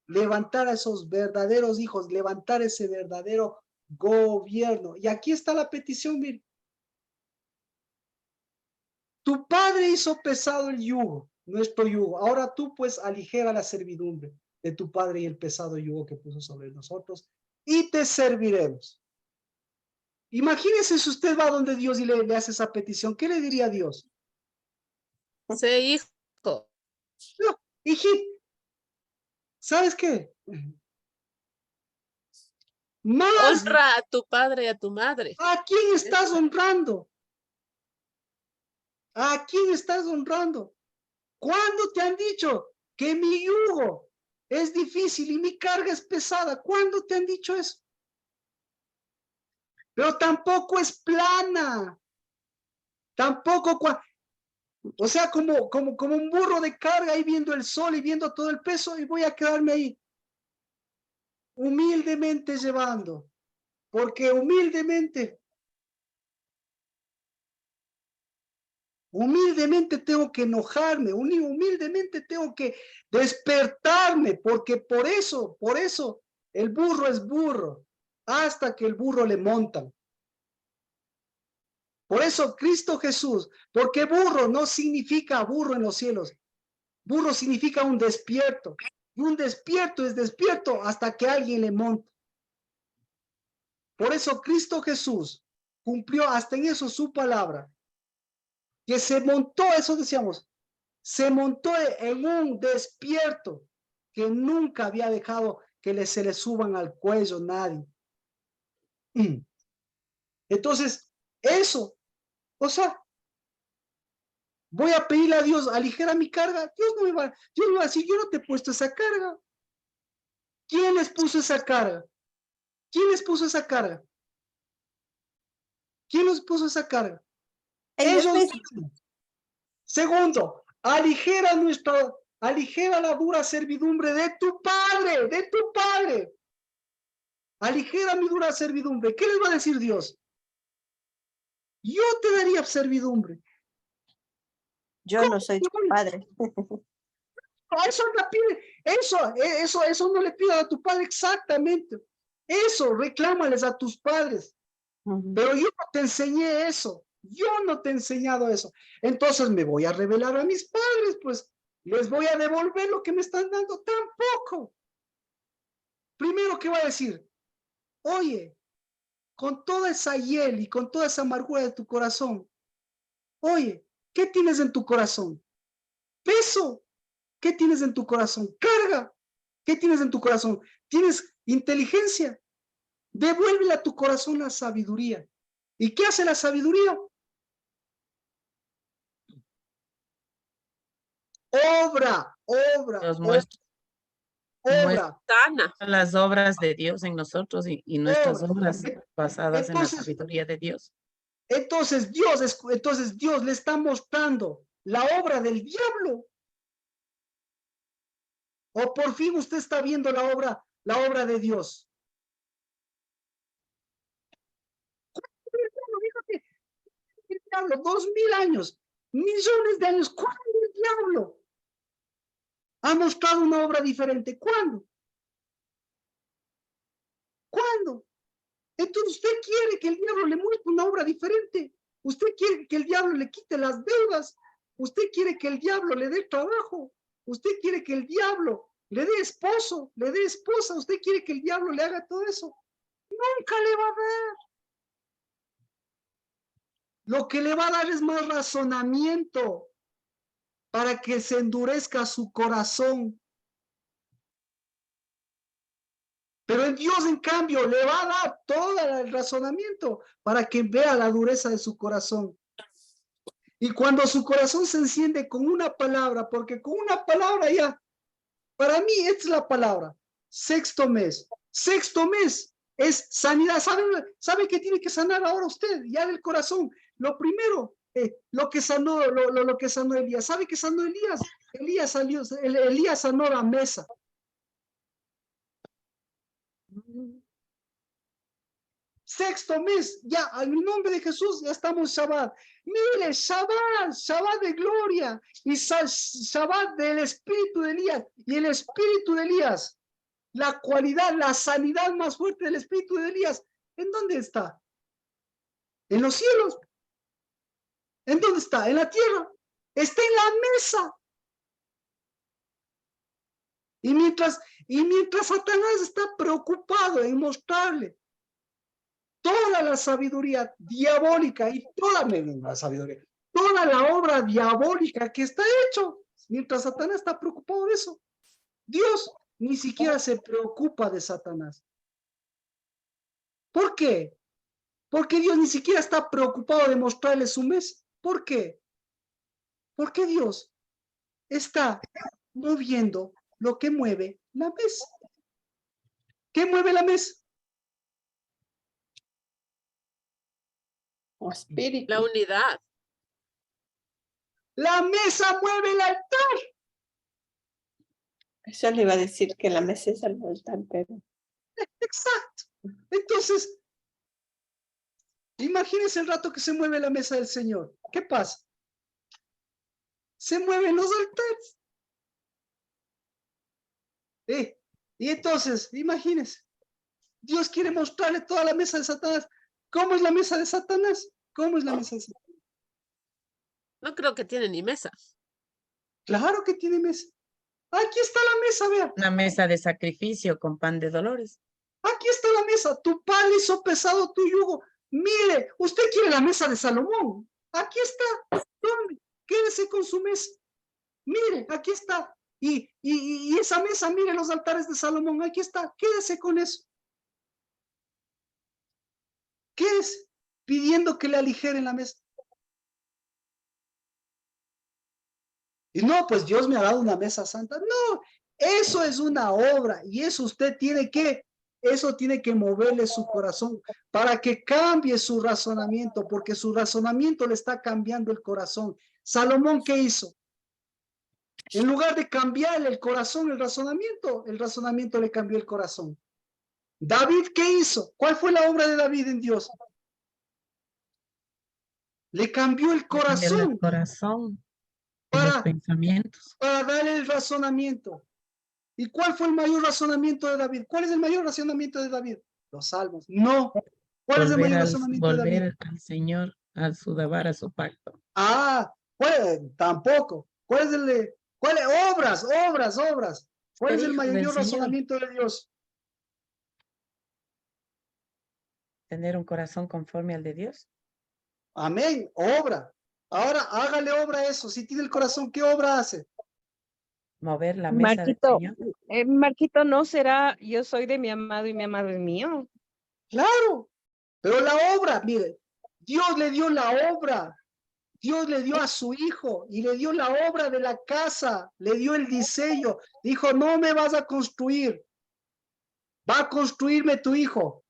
levantar a esos verdaderos hijos, levantar ese verdadero gobierno. Y aquí está la petición, mire. Tu padre hizo pesado el yugo, nuestro yugo. Ahora tú pues aligera la servidumbre de tu padre y el pesado yugo que puso sobre nosotros y te serviremos. Imagínese si usted va donde Dios y le hace esa petición. ¿Qué le diría a Dios? Sé hijo. No, hijito, ¿sabes qué? Más, Honra a tu padre y a tu madre. ¿a quién estás honrando? ¿A quién estás honrando? ¿Cuándo te han dicho que mi yugo es difícil y mi carga es pesada? ¿Cuándo te han dicho eso? Pero tampoco es plana. Tampoco, o sea, como un burro de carga ahí viendo el sol y viendo todo el peso y voy a quedarme ahí humildemente llevando. Porque humildemente tengo que enojarme, humildemente tengo que despertarme, porque por eso el burro es burro, hasta que el burro le montan. Por eso Cristo Jesús, porque burro no significa burro en los cielos, burro significa un despierto, y un despierto es despierto hasta que alguien le monta. Por eso Cristo Jesús cumplió hasta en eso su palabra, que se montó, eso decíamos, se montó en un despierto que nunca había dejado que se le suban al cuello nadie. Entonces, eso, o sea, voy a pedirle a Dios, aligera mi carga. Dios no me va a decir, yo no te he puesto esa carga. ¿Quién les puso esa carga? ¿Quién les puso esa carga? ¿Quién les puso esa carga? Ellos mismos. Segundo, aligera la dura servidumbre de tu padre, Aligera mi dura servidumbre. ¿Qué les va a decir Dios? Yo te daría servidumbre. Yo no soy tu padre. Eso no le pidas a tu padre exactamente. Eso, reclámales a tus padres. Pero yo no te enseñé eso. Yo no te he enseñado eso. Entonces me voy a revelar a mis padres, pues les voy a devolver lo que me están dando. Tampoco. Primero, ¿qué va a decir? Oye, con toda esa hiel y con toda esa amargura de tu corazón, oye, ¿qué tienes en tu corazón? Peso. ¿Qué tienes en tu corazón? Carga. ¿Qué tienes en tu corazón? ¿Tienes inteligencia? Devuélvele a tu corazón la sabiduría. ¿Y qué hace la sabiduría? Obra. Nos muestra Obra. las obras de Dios en nosotros y nuestras Obra. obras basadas en la Entonces, sabiduría de Dios. Entonces Dios le está mostrando la obra del diablo. O por fin usted está viendo la obra de Dios. Fíjate, el diablo, 2000 años, millones de años. ¿Cuándo el diablo ha mostrado una obra diferente? ¿Cuándo? ¿Cuándo? Entonces usted quiere que el diablo le muestre una obra diferente. Usted quiere que el diablo le quite las deudas. Usted quiere que el diablo le dé trabajo. Usted quiere que el diablo le dé esposo, le dé esposa. Usted quiere que el diablo le haga todo eso. Nunca le va a dar. Lo que le va a dar es más razonamiento para que se endurezca su corazón. Pero en Dios, en cambio, le va a dar todo el razonamiento para que vea la dureza de su corazón. Y cuando su corazón se enciende con una palabra, porque con una palabra ya, para mí es la palabra, sexto mes es sanidad. ¿Sabe qué tiene que sanar ahora usted? Ya del corazón. Lo primero lo que sanó, lo que sanó Elías. ¿Sabe qué sanó Elías? Elías sanó la mesa. Sexto mes, ya, en el nombre de Jesús, ya estamos Shabbat. Mire, Shabbat de gloria, y Shabbat del espíritu de Elías, y el espíritu de Elías, la cualidad, la sanidad más fuerte del espíritu de Elías, ¿en dónde está? En los cielos. ¿En dónde está? En la tierra. Está en la mesa. Y mientras Satanás está preocupado en mostrarle toda la sabiduría diabólica y toda la obra diabólica que está hecho, mientras Satanás está preocupado de eso, Dios ni siquiera se preocupa de Satanás. ¿Por qué? Porque Dios ni siquiera está preocupado de mostrarle su mesa. ¿Por qué? Porque Dios está moviendo lo que mueve la mesa. ¿Qué mueve la mesa? Espíritu. La unidad. La mesa mueve el altar. Eso le iba a decir que la mesa es el altar, pero Exacto. Entonces, imagínense el rato que se mueve la mesa del Señor. ¿Qué pasa? Se mueven los altares. Y entonces, imagínense, Dios quiere mostrarle toda la mesa de Satanás. ¿Cómo es la mesa de Satanás? ¿Cómo es la mesa de Satanás? No creo que tiene ni mesa. Claro que tiene mesa. Aquí está la mesa, vea. Una mesa de sacrificio con pan de dolores. Aquí está la mesa. Tu padre hizo pesado tu yugo. Mire, usted quiere la mesa de Salomón. Aquí está. Tome, quédese con su mesa. Mire, aquí está. Y esa mesa, mire los altares de Salomón. Aquí está. Quédese con eso. Quédese pidiendo que le aligeren la mesa. Y no, pues Dios me ha dado una mesa santa. No, eso es una obra y eso tiene que moverle su corazón para que cambie su razonamiento, porque su razonamiento le está cambiando el corazón. Salomón, ¿qué hizo? En lugar de cambiarle el corazón, el razonamiento le cambió el corazón. David, ¿qué hizo? ¿Cuál fue la obra de David en Dios? Le cambió el corazón. El corazón. Para, los pensamientos. Para darle el razonamiento. ¿Y cuál fue el mayor razonamiento de David? ¿Cuál es el mayor razonamiento de David? Los salmos. No. ¿Cuál es el mayor razonamiento de David? Volver al Señor, al sudar a su pacto. Pues tampoco. ¿Cuál es el de? Obras? ¿Cuál es el mayor razonamiento de Dios? Tener un corazón conforme al de Dios. Amén. Obra. Ahora hágale obra a eso. Si tiene el corazón, ¿qué obra hace? Mover la mesa del Señor. Marquito, ¿no será yo soy de mi amado y mi amado es mío? Claro. Pero la obra, mire, Dios le dio la obra. Dios le dio a su hijo y le dio la obra de la casa, le dio el diseño. Dijo, no me vas a construir, va a construirme tu hijo.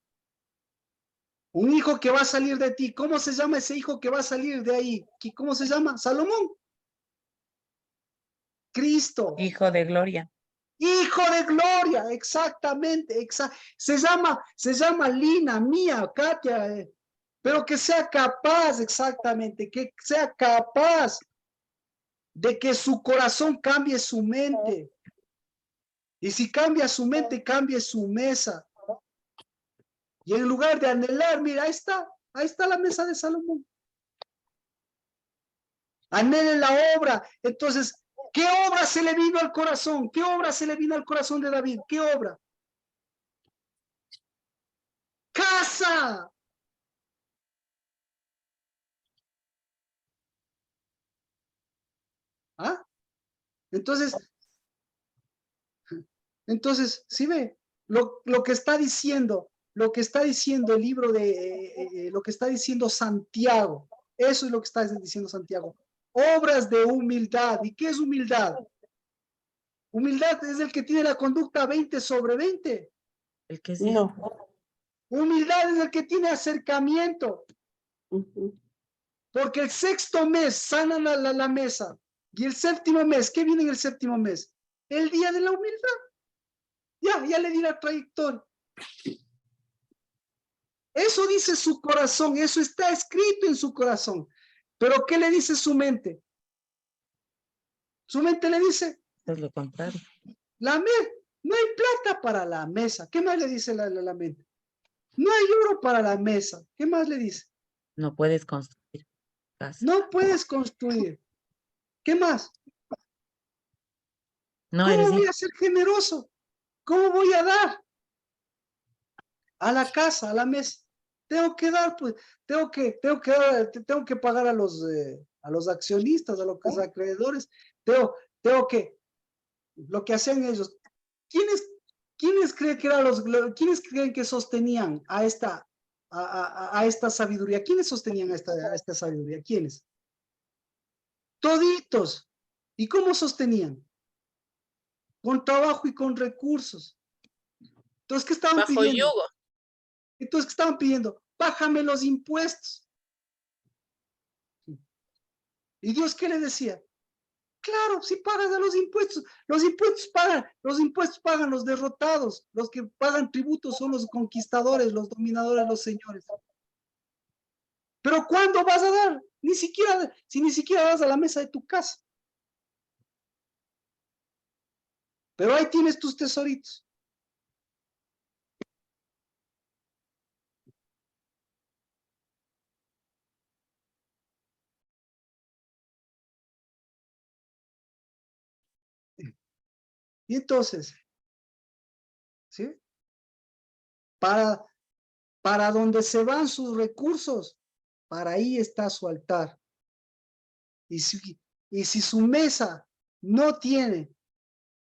Un hijo que va a salir de ti. ¿Cómo se llama ese hijo que va a salir de ahí? ¿Cómo se llama? Salomón. Cristo. Hijo de gloria. Hijo de gloria, exactamente. Se llama Lina, Mía, Katia. Pero que sea capaz, exactamente, que sea capaz de que su corazón cambie su mente. Y si cambia su mente, cambie su mesa. Y en lugar de anhelar, mira, ahí está la mesa de Salomón. Anhelen la obra. Entonces, ¿qué obra se le vino al corazón? ¿Qué obra se le vino al corazón de David? ¿Qué obra? Casa. Entonces, ¿sí ve? Lo que está diciendo el libro de, lo que está diciendo Santiago, eso es lo que está diciendo Santiago. Obras de humildad. ¿Y qué es humildad? Humildad es el que tiene la conducta 20 sobre 20. El que es no. Humildad es el que tiene acercamiento. Porque el sexto mes sanan la mesa. Y el séptimo mes, ¿qué viene en el séptimo mes? El día de la humildad. Ya le di la trayectoria. Eso dice su corazón, eso está escrito en su corazón. Pero ¿qué le dice su mente? Su mente le dice, Es lo contrario. no hay plata para la mesa. ¿Qué más le dice la mente? No hay oro para la mesa. ¿Qué más le dice? No puedes construir casa. No puedes construir. ¿Qué más? No ¿Cómo eres voy hijo. a ser generoso? ¿Cómo voy a dar? A la casa, a la mesa. Tengo que dar, pues, tengo que pagar a los accionistas, a los acreedores. Tengo que, lo que hacían ellos. ¿Quiénes creen que eran quiénes creen que sostenían a esta sabiduría? ¿Quiénes sostenían a esta sabiduría? ¿Quiénes? Toditos. ¿Y cómo sostenían? Con trabajo y con recursos. Entonces, ¿qué estaban Bajo pidiendo? yugo. Entonces, ¿qué estaban pidiendo? Bájame los impuestos. ¿Y Dios qué le decía? Claro, si pagas a los impuestos pagan los derrotados, los que pagan tributos son los conquistadores, los dominadores, los señores. Pero ¿cuándo vas a dar? Ni siquiera vas a la mesa de tu casa. Pero ahí tienes tus tesoritos. Y entonces, ¿sí? Para donde se van sus recursos, para ahí está su altar. Y si su mesa no tiene,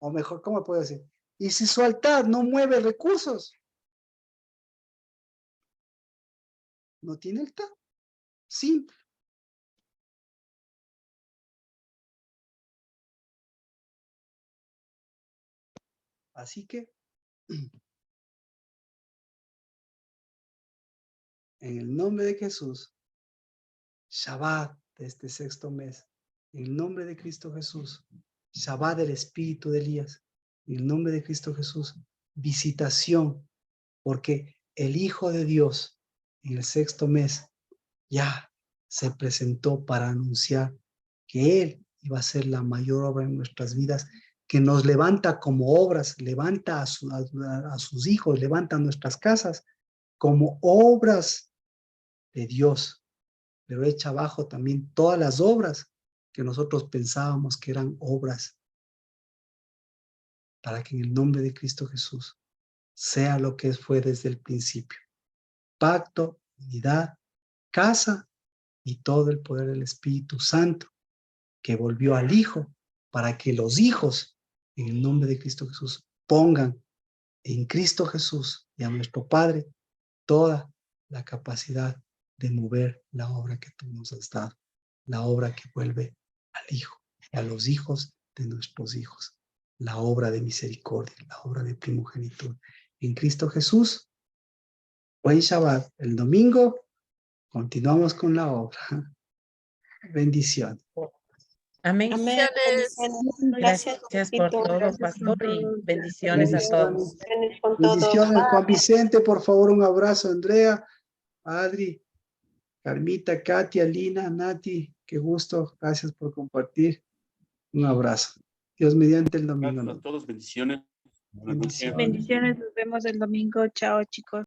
o mejor, ¿cómo puedo decir? Y si su altar no mueve recursos, no tiene altar. Simple. Así que, en el nombre de Jesús, Shabbat de este sexto mes, en el nombre de Cristo Jesús, Shabbat del Espíritu de Elías, en el nombre de Cristo Jesús, visitación, porque el Hijo de Dios en el sexto mes ya se presentó para anunciar que Él iba a ser la mayor obra en nuestras vidas, que nos levanta como obras, levanta a sus hijos, levanta nuestras casas como obras de Dios, pero echa abajo también todas las obras que nosotros pensábamos que eran obras, para que en el nombre de Cristo Jesús sea lo que fue desde el principio. Pacto, unidad, casa y todo el poder del Espíritu Santo que volvió al Hijo para que los hijos en el nombre de Cristo Jesús pongan en Cristo Jesús y a nuestro Padre toda la capacidad de mover la obra que tú nos has dado, la obra que vuelve al Hijo y a los hijos de nuestros hijos, la obra de misericordia, la obra de primogenitura. En Cristo Jesús, buen Shabbat. El domingo continuamos con la obra. Bendición. Amén. Amén. Bendiciones. Gracias por todo, pastor, y bendiciones a todos. Bendiciones con todo. Bendiciones, Juan Vicente, por favor, un abrazo, Andrea, Adri, Carmita, Katia, Lina, Nati, qué gusto, gracias por compartir. Un abrazo. Dios mediante el domingo. Gracias a todos, bendiciones. Buenas noches. Bendiciones. Bendiciones, nos vemos el domingo. Chao, chicos.